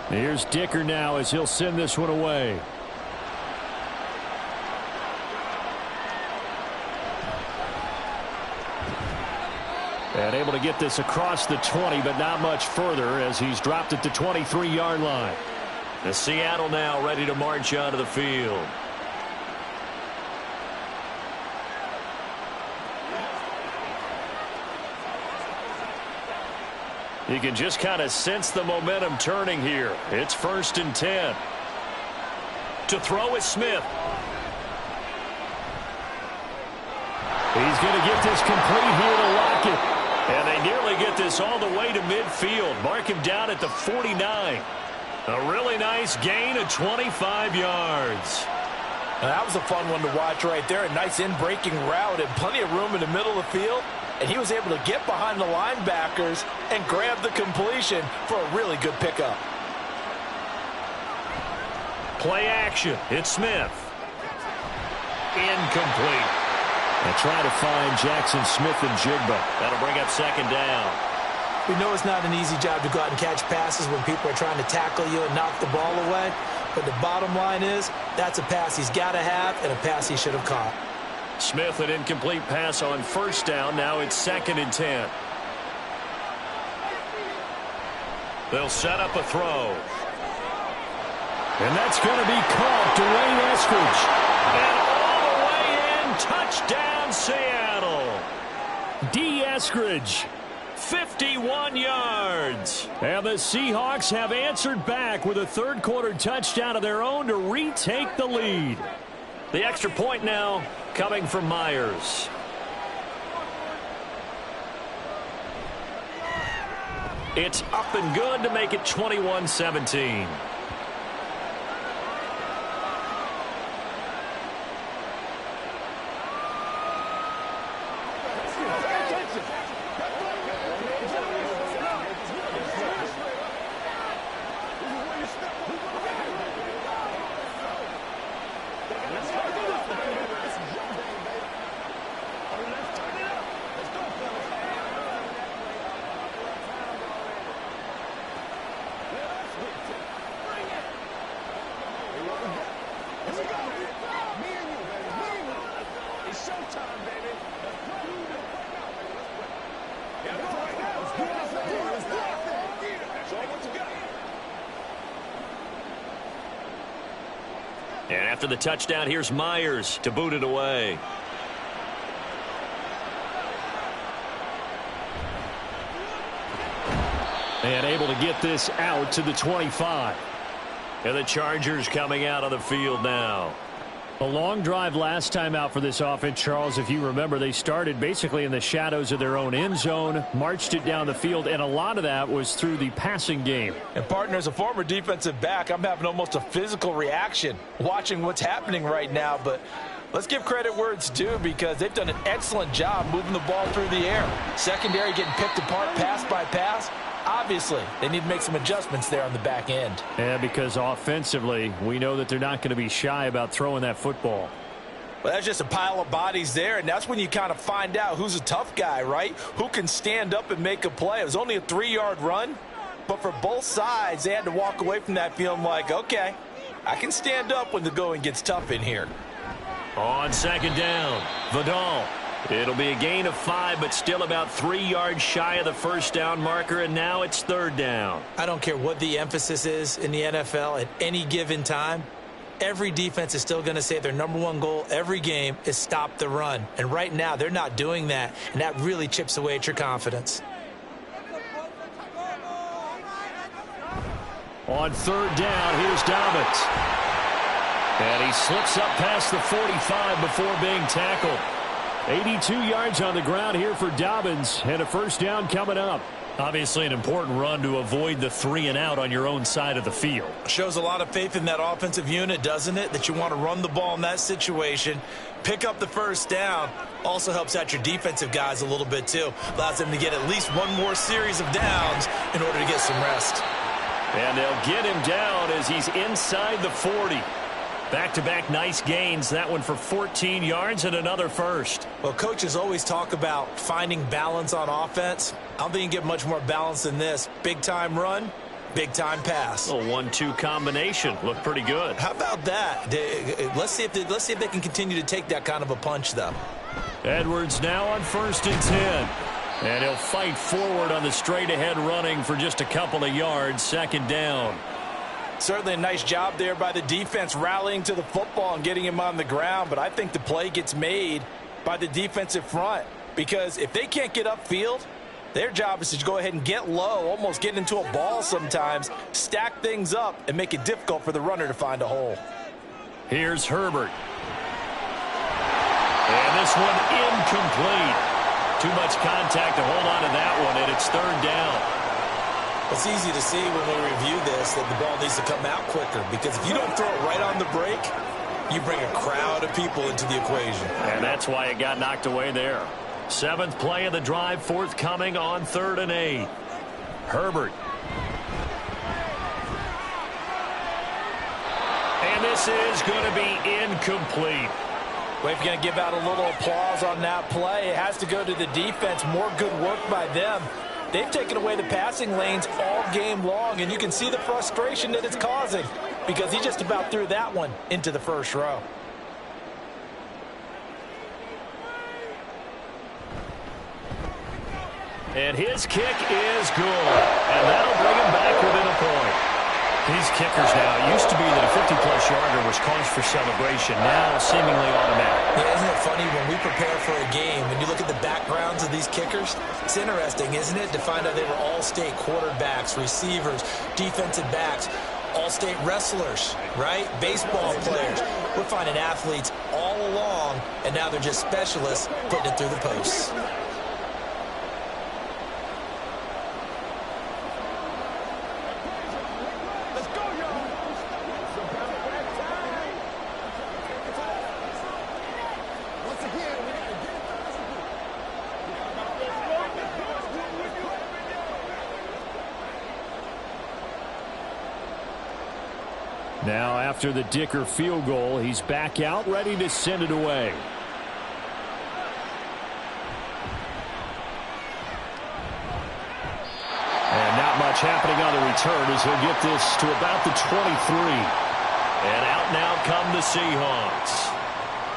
Here's Dicker now as he'll send this one away. And able to get this across the 20, but not much further as he's dropped it to 23-yard line. The Seattle now ready to march onto the field. You can just kind of sense the momentum turning here. It's 1st and 10. To throw is Smith. He's going to get this complete here to Lockett. And they nearly get this all the way to midfield. Mark him down at the 49. A really nice gain of 25 yards. Now, that was a fun one to watch right there. A nice in-breaking route and plenty of room in the middle of the field. and he was able to get behind the linebackers and grab the completion for a really good pickup. Play action. It's Smith. Incomplete. They try to find Jackson Smith and Jigba. That'll bring up second down. We know it's not an easy job to go out and catch passes when people are trying to tackle you and knock the ball away. But the bottom line is, that's a pass he's got to have and a pass he should have caught. Smith, an incomplete pass on first down. Now it's 2nd and 10. They'll set up a throw. And that's going to be caught. Dwayne Eskridge. And all the way in. Touchdown, Seattle. D. Eskridge. 51 yards. And the Seahawks have answered back with a third-quarter touchdown of their own to retake the lead. The extra point now coming from Myers. It's up and good to make it 21-17. And after the touchdown, here's Myers to boot it away. And able to get this out to the 25. And the Chargers coming out on the field now. A long drive last time out for this offense, Charles. If you remember, they started basically in the shadows of their own end zone, marched it down the field, and a lot of that was through the passing game. And, partner, as a former defensive back, I'm having almost a physical reaction watching what's happening right now. But let's give credit where it's due, because they've done an excellent job moving the ball through the air. Secondary getting picked apart pass by pass. Obviously, they need to make some adjustments there on the back end. Yeah, because offensively, we know that they're not going to be shy about throwing that football. Well, that's just a pile of bodies there, and that's when you kind of find out who's a tough guy, right? Who can stand up and make a play. It was only a 3-yard run, but for both sides, they had to walk away from that feeling like, okay, I can stand up when the going gets tough in here. On second down, Vidal. It'll be a gain of 5, but still about 3 yards shy of the first down marker, and now it's 3rd down. I don't care what the emphasis is in the NFL at any given time. Every defense is still going to say their #1 goal every game is stop the run. And right now, they're not doing that, and that really chips away at your confidence. On 3rd down, here's Dobbins. And he slips up past the 45 before being tackled. 82 yards on the ground here for Dobbins, and a first down coming up. Obviously an important run to avoid the 3-and-out on your own side of the field. Shows a lot of faith in that offensive unit, doesn't it? That you want to run the ball in that situation, pick up the first down. Also helps out your defensive guys a little bit too. Allows them to get at least one more series of downs in order to get some rest. And they'll get him down as he's inside the 40. Back-to-back nice gains, that one for 14 yards and another first. Well, coaches always talk about finding balance on offense. I don't think you can get much more balance than this. Big-time run, big-time pass. A 1-2 combination. Looked pretty good. How about that? Let's see if they can continue to take that kind of a punch, though. Edwards now on 1st and 10. And he'll fight forward on the straight-ahead running for just a couple of yards. 2nd down. Certainly a nice job there by the defense rallying to the football and getting him on the ground, but I think the play gets made by the defensive front, because if they can't get upfield, their job is to go ahead and get low, almost get into a ball sometimes, stack things up, and make it difficult for the runner to find a hole. Here's Herbert. And this one incomplete. Too much contact to hold on to that one, and it's 3rd down. It's easy to see when we review this that the ball needs to come out quicker, because if you don't throw it right on the break, you bring a crowd of people into the equation. And that's why it got knocked away there. Seventh play of the drive forthcoming on 3rd and 8. Herbert. And this is going to be incomplete. Well, if you're going to give out a little applause on that play, it has to go to the defense. More good work by them. They've taken away the passing lanes all game long, and you can see the frustration that it's causing because he just about threw that one into the first row. And his kick is good. And that'll bring him back within a point. These kickers now, it used to be that a 50-plus yarder was cause for celebration. Now seemingly automatic. Yeah, isn't it funny when we prepare for a game, when you look at the backgrounds of these kickers, it's interesting, isn't it, to find out they were all-state quarterbacks, receivers, defensive backs, all-state wrestlers, right? Baseball players. We're finding athletes all along, and now they're just specialists putting it through the posts. Now, after the Dicker field goal, he's back out, ready to send it away. And not much happening on the return as he'll get this to about the 23. And out now come the Seahawks.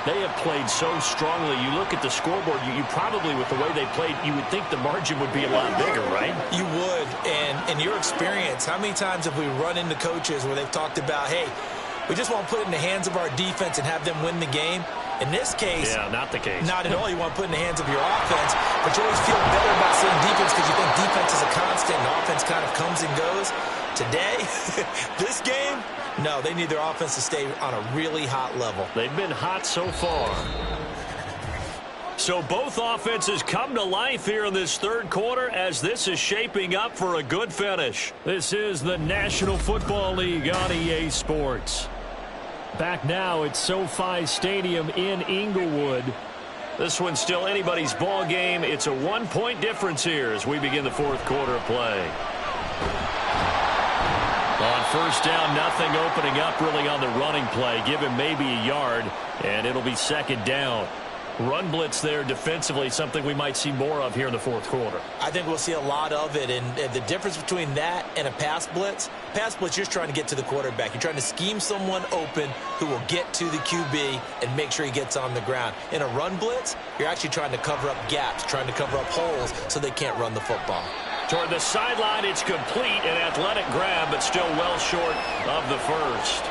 They have played so strongly. You look at the scoreboard, you probably, with the way they played, you would think the margin would be a lot bigger, right? You would. And in your experience, how many times have we run into coaches where they've talked about, hey, we just want to put it in the hands of our defense and have them win the game? In this case, yeah, not the case. Not at all. You want to put it in the hands of your offense, but you always feel better about seeing defense because you think defense is a constant and offense kind of comes and goes. Today, this game, no, they need their offense to stay on a really hot level. They've been hot so far. So both offenses come to life here in this third quarter as this is shaping up for a good finish. This is the National Football League on EA Sports. Back now at SoFi Stadium in Inglewood. This one's still anybody's ball game. It's a 1-point difference here as we begin the fourth quarter of play. On first down, nothing opening up really on the running play. Give him maybe a yard, and it'll be second down. Run blitz there defensively, something we might see more of here in the fourth quarter. I think we'll see a lot of it, and the difference between that and a pass blitz, you're just trying to get to the quarterback. You're trying to scheme someone open who will get to the QB and make sure he gets on the ground. In a run blitz, you're actually trying to cover up gaps, trying to cover up holes so they can't run the football. Toward the sideline, it's complete, an athletic grab, but still well short of the first.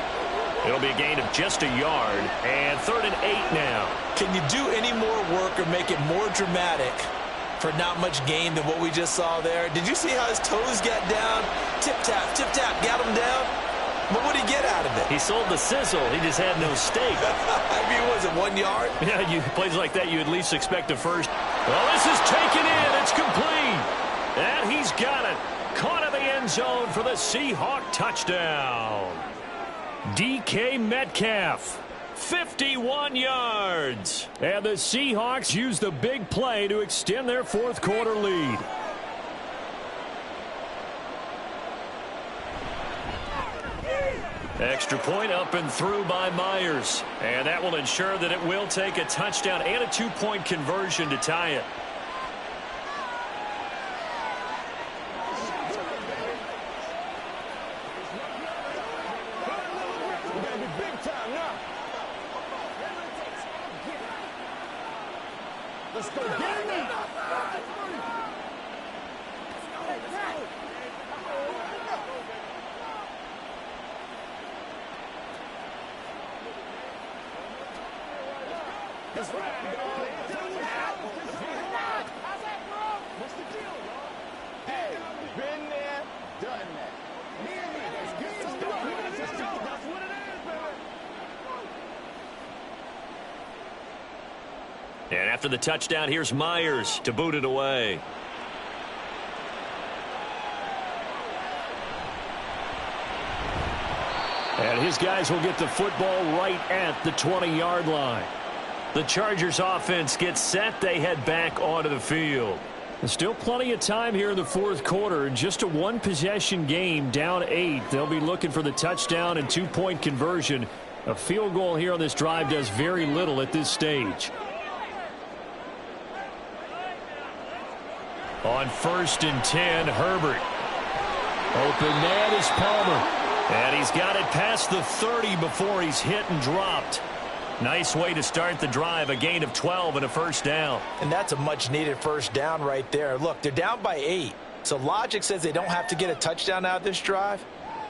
It'll be a gain of just a yard, and 3rd and 8 now. Can you do any more work or make it more dramatic for not much gain than what we just saw there? Did you see how his toes got down? Tip-tap, got him down. But what did he get out of it? He sold the sizzle. He just had no steak. I mean, was it 1 yard? Yeah, plays like that, you at least expect a first. Well, this is taken in. It's complete. And he's got it. Caught in the end zone for the Seahawk touchdown. DK Metcalf, 51 yards. And the Seahawks use the big play to extend their fourth quarter lead. Extra point up and through by Myers. And that will ensure that it will take a touchdown and a 2-point conversion to tie it. Let's go get him. That's right. What's the deal, y'all? Hey, been there, done that. That's what it is, baby. And after the touchdown, here's Myers to boot it away. And his guys will get the football right at the 20-yard line. The Chargers offense gets set. They head back onto the field. There's still plenty of time here in the fourth quarter. Just a one-possession game, down 8. They'll be looking for the touchdown and 2-point conversion. A field goal here on this drive does very little at this stage. On 1st and 10, Herbert. Open man is Palmer. And he's got it past the 30 before he's hit and dropped. Nice way to start the drive, a gain of 12 and a first down. And that's a much-needed first down right there. Look, they're down by 8, so logic says they don't have to get a touchdown out of this drive.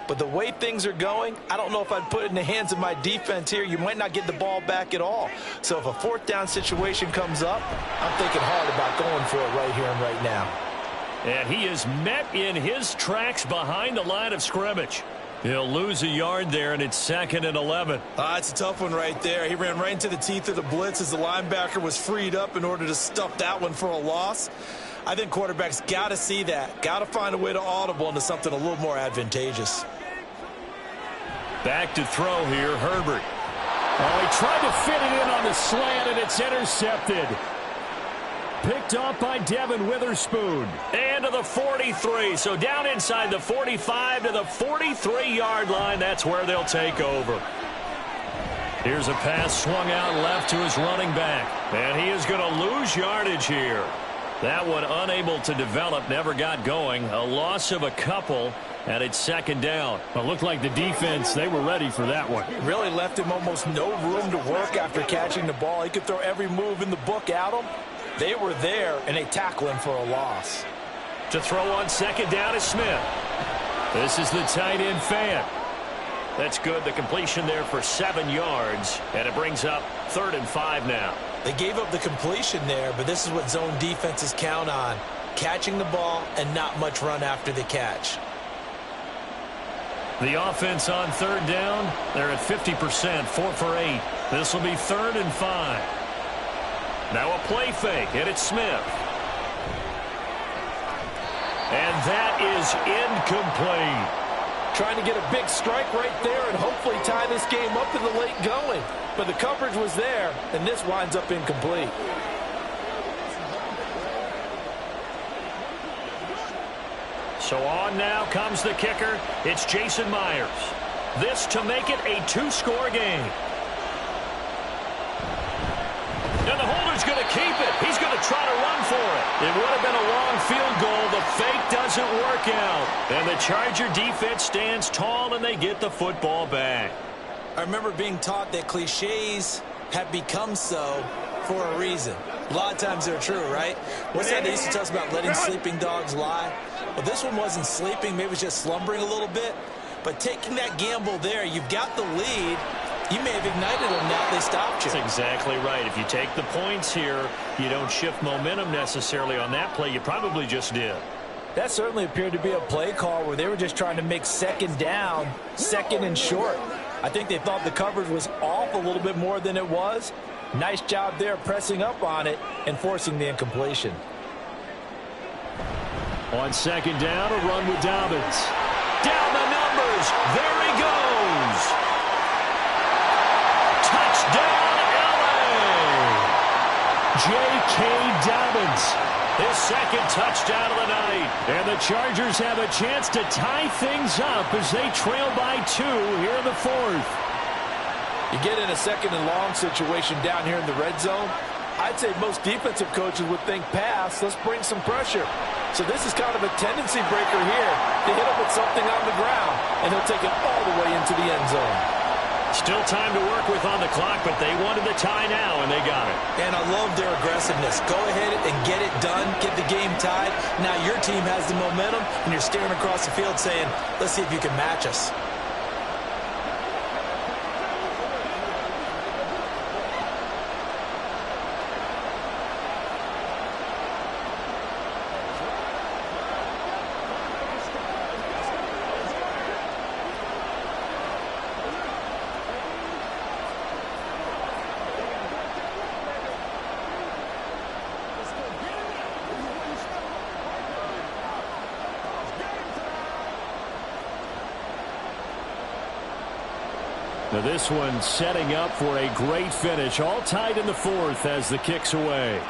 But the way things are going, I don't know if I'd put it in the hands of my defense here. You might not get the ball back at all. So if a fourth down situation comes up, I'm thinking hard about going for it right here and right now. And he is met in his tracks behind the line of scrimmage. He'll lose a yard there, and it's 2nd and 11. It's a tough one right there. He ran right into the teeth of the blitz as the linebacker was freed up in order to stuff that one for a loss. I think quarterbacks got to see that. Got to find a way to audible into something a little more advantageous. Back to throw here, Herbert. Oh, he tried to fit it in on the slant, and it's intercepted. Picked off by Devin Witherspoon. And to the 43. So down inside the 45 to the 43-yard line. That's where they'll take over. Here's a pass swung out left to his running back. And he is going to lose yardage here. That one unable to develop, never got going. A loss of a couple, and it's 2nd down. It looked like the defense, they were ready for that one. Really left him almost no room to work after catching the ball. He could throw every move in the book at him. They were there, and they tackle him for a loss. To throw on 2nd down is Smith. This is the tight end fan. That's good. The completion there for 7 yards, and it brings up 3rd and 5 now. They gave up the completion there, but this is what zone defenses count on. Catching the ball and not much run after the catch. The offense on 3rd down, they're at 50%, 4 for 8. This will be 3rd and 5. Now a play fake, and it's Smith. And that is incomplete. Trying to get a big strike right there and hopefully tie this game up in the late going. But the coverage was there, and this winds up incomplete. So on now comes the kicker. It's Jason Myers. This to make it a 2-score game. And the holder's going to keep it. He's going to try to run for it. It would have been a long field goal. The fake doesn't work out. And the Charger defense stands tall, and they get the football back. I remember being taught that cliches have become so for a reason. A lot of times they're true, right? What's that they used to tell us about letting sleeping dogs lie? Well, this one wasn't sleeping. Maybe it was just slumbering a little bit. But taking that gamble there, you've got the lead. You may have ignited them now. They stopped you. That's exactly right. If you take the points here, you don't shift momentum necessarily on that play. You probably just did. That certainly appeared to be a play call where they were just trying to make 2nd down, 2nd and short. I think they thought the coverage was off a little bit more than it was. Nice job there pressing up on it and forcing the incompletion. On 2nd down, a run with Dobbins. Down the numbers. There he goes. Touchdown, LA. J.K. Dobbins. His 2nd touchdown of the night. And the Chargers have a chance to tie things up as they trail by 2 here in the 4th. You get in a 2nd and long situation down here in the red zone, I'd say most defensive coaches would think pass, let's bring some pressure. So this is kind of a tendency breaker here. They hit him with something on the ground, and he'll take it all the way into the end zone. Still time to work with on the clock, but they wanted the tie now, and they got it. And I love their aggressiveness. Go ahead and get it done, get the game tied. Now your team has the momentum, and you're staring across the field saying, let's see if you can match us. Now this one setting up for a great finish. All tied in the fourth as the kick's away.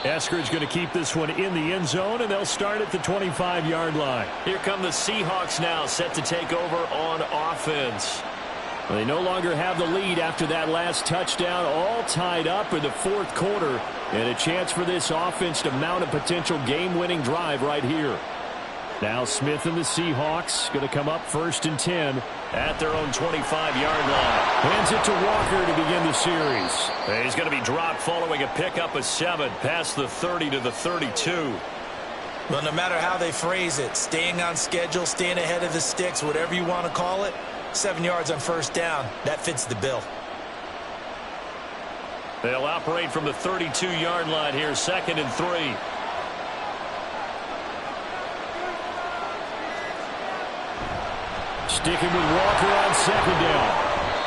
Eskridge going to keep this one in the end zone, and they'll start at the 25-yard line. Here come the Seahawks now, set to take over on offense. They no longer have the lead after that last touchdown, all tied up in the fourth quarter, and a chance for this offense to mount a potential game-winning drive right here. Now Smith and the Seahawks going to come up 1st and 10 at their own 25-yard line. Hands it to Walker to begin the series. He's going to be dropped following a pickup of 7 past the 30 to the 32. Well, no matter how they phrase it, staying on schedule, staying ahead of the sticks, whatever you want to call it, 7 yards on 1st down, that fits the bill. They'll operate from the 32-yard line here, 2nd and 3. Sticking with Walker on 2nd down.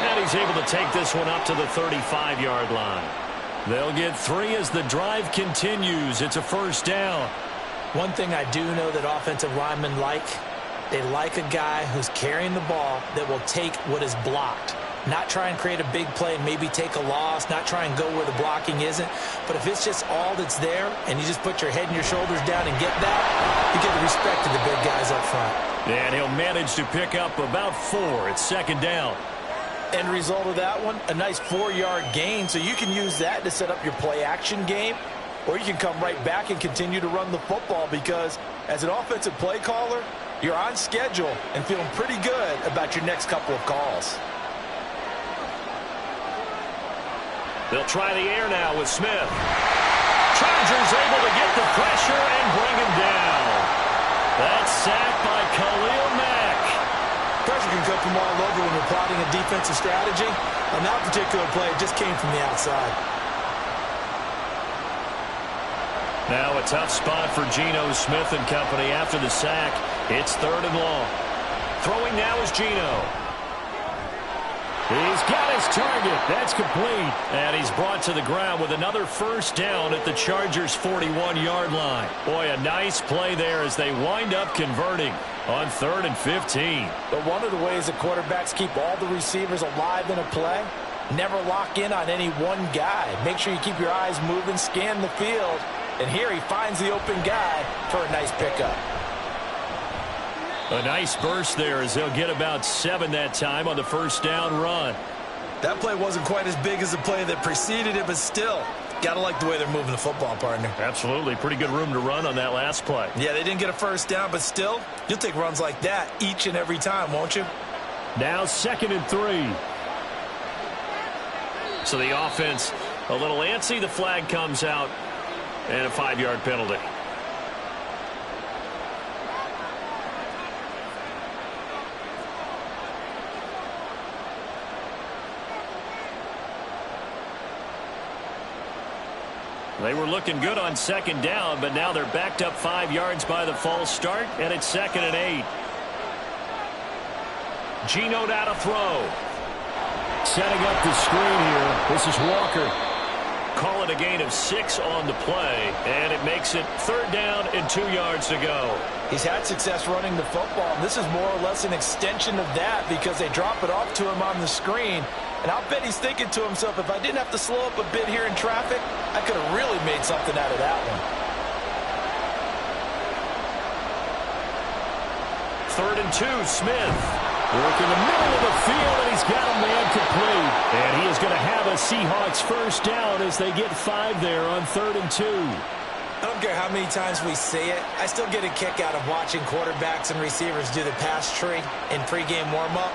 And he's able to take this one up to the 35-yard line. They'll get 3 as the drive continues. It's a 1st down. One thing I do know that offensive linemen like, they like a guy who's carrying the ball that will take what is blocked. Not try and create a big play and maybe take a loss, not try and go where the blocking isn't. But if it's just all that's there and you just put your head and your shoulders down and get that, you get the respect of the big guys up front. And he'll manage to pick up about 4. It's 2nd down. End result of that one, a nice 4-yard gain. So you can use that to set up your play-action game, or you can come right back and continue to run the football because as an offensive play caller, you're on schedule and feeling pretty good about your next couple of calls. They'll try the air now with Smith. Chargers able to get the pressure and bring him down. That's sacked by Khalil Mack. Pressure can come from all over when you're plotting a defensive strategy. On that particular play, it just came from the outside. Now a tough spot for Geno Smith and company after the sack. It's 3rd and long. Throwing now is Geno. He's got his target. That's complete. And he's brought to the ground with another 1st down at the Chargers' 41-yard line. Boy, a nice play there as they wind up converting on 3rd and 15. But one of the ways that quarterbacks keep all the receivers alive in a play, never lock in on any one guy. Make sure you keep your eyes moving, scan the field. And here he finds the open guy for a nice pickup. A nice burst there as they'll get about 7 that time on the 1st down run. That play wasn't quite as big as the play that preceded it, but still, got to like the way they're moving the football, partner. Absolutely. Pretty good room to run on that last play. Yeah, they didn't get a 1st down, but still, you'll take runs like that each and every time, won't you? Now 2nd and 3. So the offense a little antsy. The flag comes out and a 5-yard penalty. They were looking good on 2nd down, but now they're backed up 5 yards by the false start, and it's 2nd and 8. Geno now to throw. Setting up the screen here. This is Walker. Call it a gain of 6 on the play, and it makes it 3rd down and 2 yards to go. He's had success running the football, and this is more or less an extension of that because they drop it off to him on the screen. And I'll bet he's thinking to himself, if I didn't have to slow up a bit here in traffic, I could have really made something out of that one. 3rd and 2, Smith. Work in the middle of the field, and he's got a man complete. And he is going to have a Seahawks 1st down as they get 5 there on 3rd and 2. I don't care how many times we say it, I still get a kick out of watching quarterbacks and receivers do the pass tree in pregame warm-up.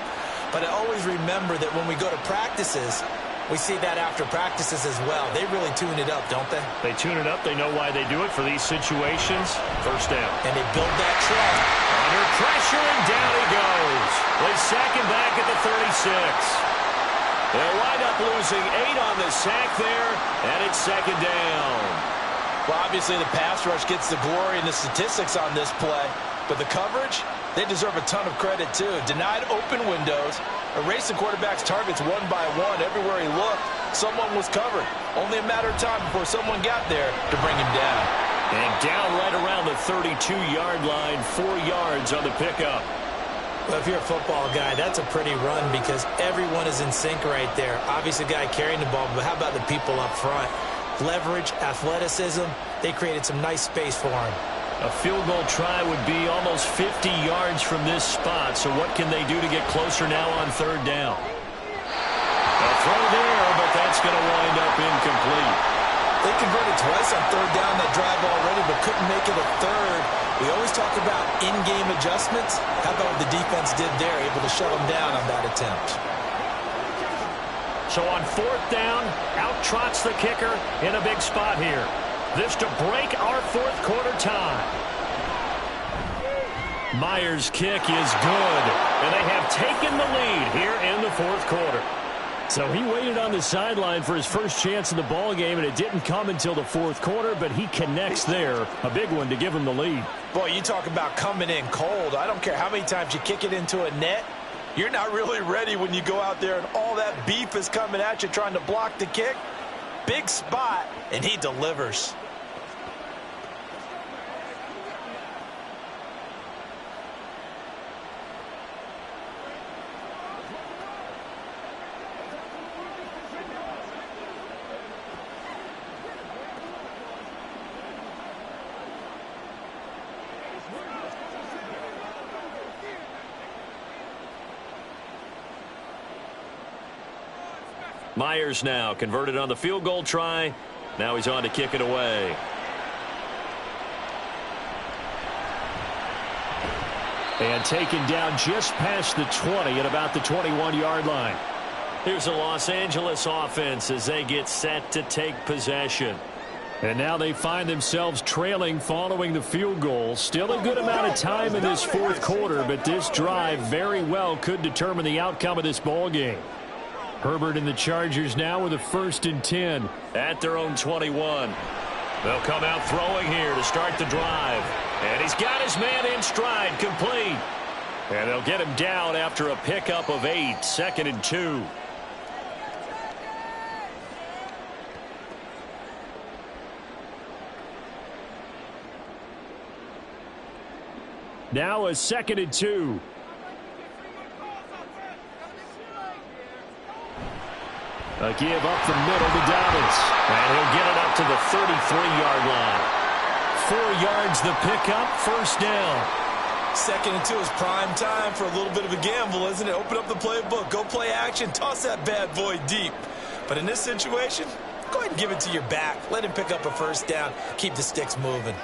But I always remember that when we go to practices, we see that after practices as well. They really tune it up, don't they? They tune it up. They know why they do it for these situations. 1st down. And they build that trust. Under pressure, and down he goes. They sack him back at the 36. They'll wind up losing 8 on the sack there, and it's 2nd down. Well, obviously the pass rush gets the glory and the statistics on this play. But the coverage, they deserve a ton of credit, too. Denied open windows, erased the quarterback's targets one by one. Everywhere he looked, someone was covered. Only a matter of time before someone got there to bring him down. And down right around the 32-yard line, 4 yards on the pickup. Well, if you're a football guy, that's a pretty run because everyone is in sync right there. Obviously, the guy carrying the ball, but how about the people up front? Leverage, athleticism, they created some nice space for him. A field goal try would be almost 50 yards from this spot, so what can they do to get closer now on third down? A throw there, but that's going to wind up incomplete. They converted twice on third down that drive already, but couldn't make it a third. We always talk about in-game adjustments. How about what the defense did there, able to shut them down on that attempt? So on fourth down, out trots the kicker in a big spot here. This to break our fourth quarter tie. Myers' kick is good, and they have taken the lead here in the fourth quarter. So he waited on the sideline for his first chance in the ball game, and it didn't come until the fourth quarter, but he connects there. A big one to give him the lead. Boy, you talk about coming in cold. I don't care how many times you kick it into a net. You're not really ready when you go out there and all that beef is coming at you trying to block the kick. Big spot, and he delivers. Myers now converted on the field goal try. Now he's on to kick it away. And taken down just past the 20 at about the 21-yard line. Here's a Los Angeles offense as they get set to take possession. And now they find themselves trailing following the field goal. Still a good amount of time in this fourth quarter, but this drive very well could determine the outcome of this ball game. Herbert and the Chargers now with a 1st and 10 at their own 21. They'll come out throwing here to start the drive. And he's got his man in stride, complete. And they'll get him down after a pickup of 8, 2nd and 2. Now a 2nd and 2. A give up the middle to Dobbins. And he'll get it up to the 33-yard line. 4 yards the pickup, 1st down. 2nd and 2 is prime time for a little bit of a gamble, isn't it? Open up the playbook, go play action, toss that bad boy deep. But in this situation, go ahead and give it to your back. Let him pick up a 1st down. Keep the sticks moving.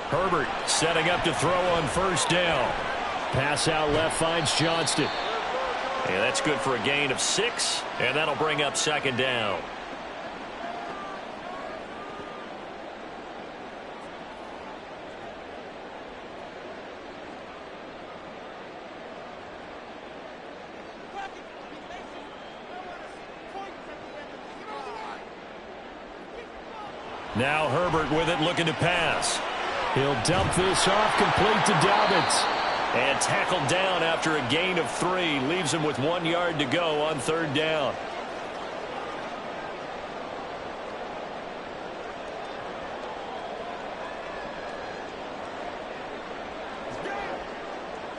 Herbert setting up to throw on 1st down. Pass out left finds Johnston. And that's good for a gain of 6, and that'll bring up 2nd down. Now Herbert with it, looking to pass. He'll dump this off, complete to Dobbins. And tackled down after a gain of 3. Leaves him with 1 yard to go on 3rd down.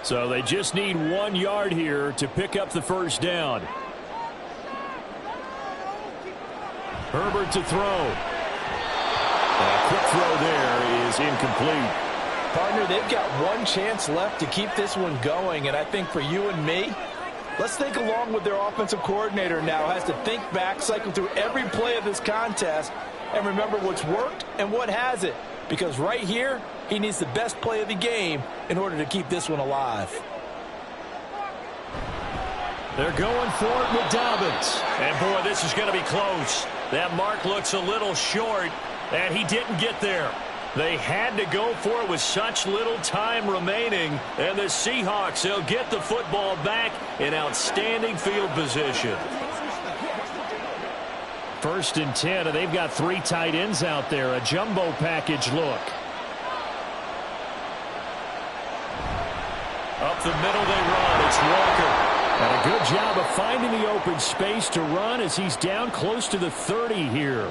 So they just need 1 yard here to pick up the 1st down. Herbert to throw. A quick throw there is incomplete. Partner, they've got one chance left to keep this one going, and I think for you and me, let's think along with their offensive coordinator now. Has to think back, cycle through every play of this contest, and remember what's worked and what hasn't. Because right here, he needs the best play of the game in order to keep this one alive. They're going for it with Dobbins. And, boy, this is going to be close. That mark looks a little short, and he didn't get there. They had to go for it with such little time remaining. And the Seahawks, they'll get the football back in outstanding field position. 1st and 10, and they've got 3 tight ends out there. A jumbo package look. Up the middle they run. It's Walker. And a good job of finding the open space to run as he's down close to the 30 here.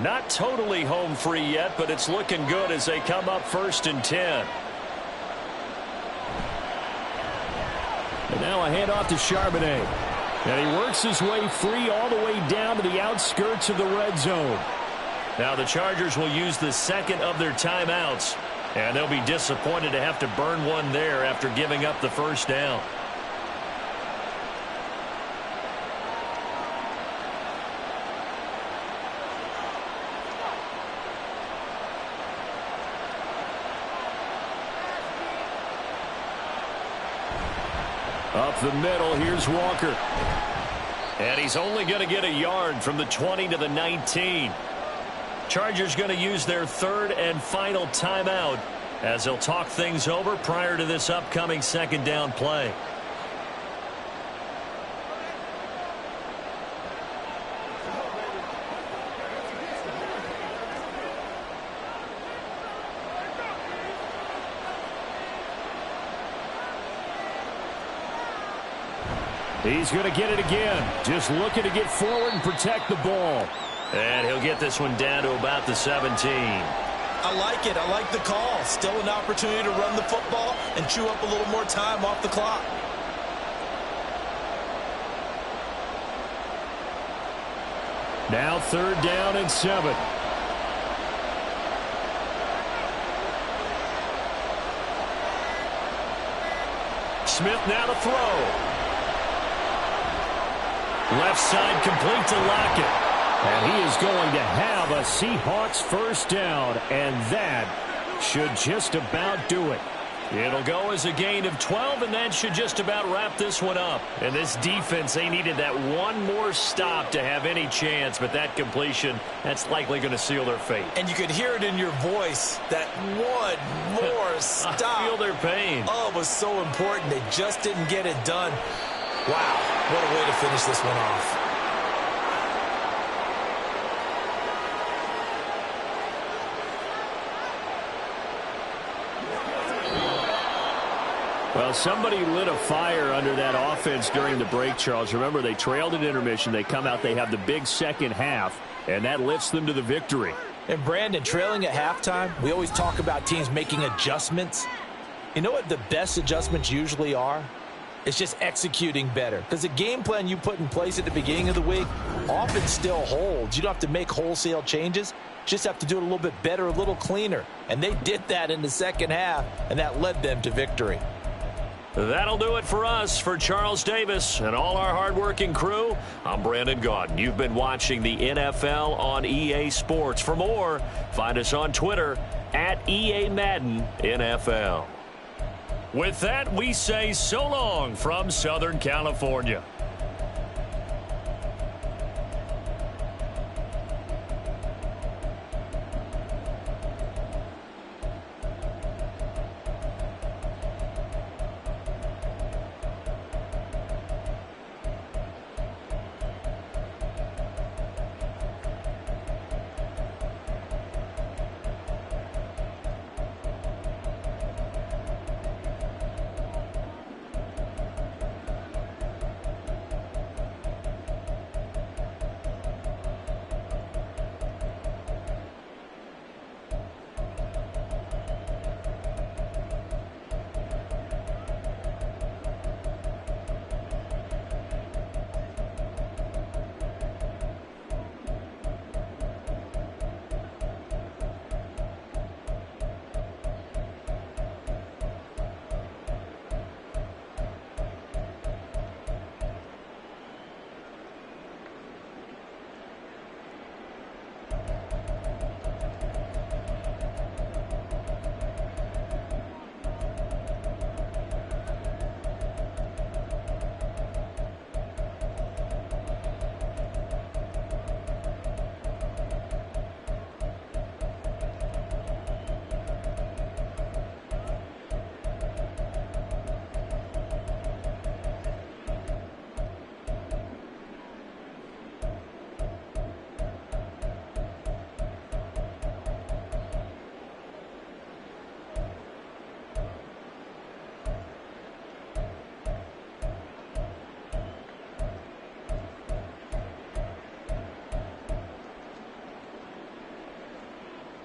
Not totally home free yet, but it's looking good as they come up 1st and 10. And now a handoff to Charbonnet. And he works his way free all the way down to the outskirts of the red zone. Now the Chargers will use the second of their timeouts, and they'll be disappointed to have to burn one there after giving up the first down. Up the middle, here's Walker. And he's only going to get a yard from the 20 to the 19. Chargers going to use their third and final timeout as they'll talk things over prior to this upcoming second down play. He's going to get it again. Just looking to get forward and protect the ball. And he'll get this one down to about the 17. I like it. I like the call. Still an opportunity to run the football and chew up a little more time off the clock. Now 3rd down and 7. Smith now to throw. Left side complete to Lockett. And he is going to have a Seahawks first down, and that should just about do it. It'll go as a gain of 12, and that should just about wrap this one up. And this defense, they needed that one more stop to have any chance, but that completion, that's likely going to seal their fate. And you could hear it in your voice, that one more stop. I feel their pain. Oh, it was so important. They just didn't get it done. Wow, what a way to finish this one off. Well, somebody lit a fire under that offense during the break, Charles. Remember, they trailed at intermission. They come out, they have the big second half, and that lifts them to the victory. And, Brandon, trailing at halftime, we always talk about teams making adjustments. You know what the best adjustments usually are? It's just executing better. Because the game plan you put in place at the beginning of the week often still holds. You don't have to make wholesale changes. Just have to do it a little bit better, a little cleaner. And they did that in the second half, and that led them to victory. That'll do it for us. For Charles Davis and all our hardworking crew, I'm Brandon Gaudin. You've been watching the NFL on EA Sports. For more, find us on Twitter at EA Madden NFL. With that, we say so long from Southern California.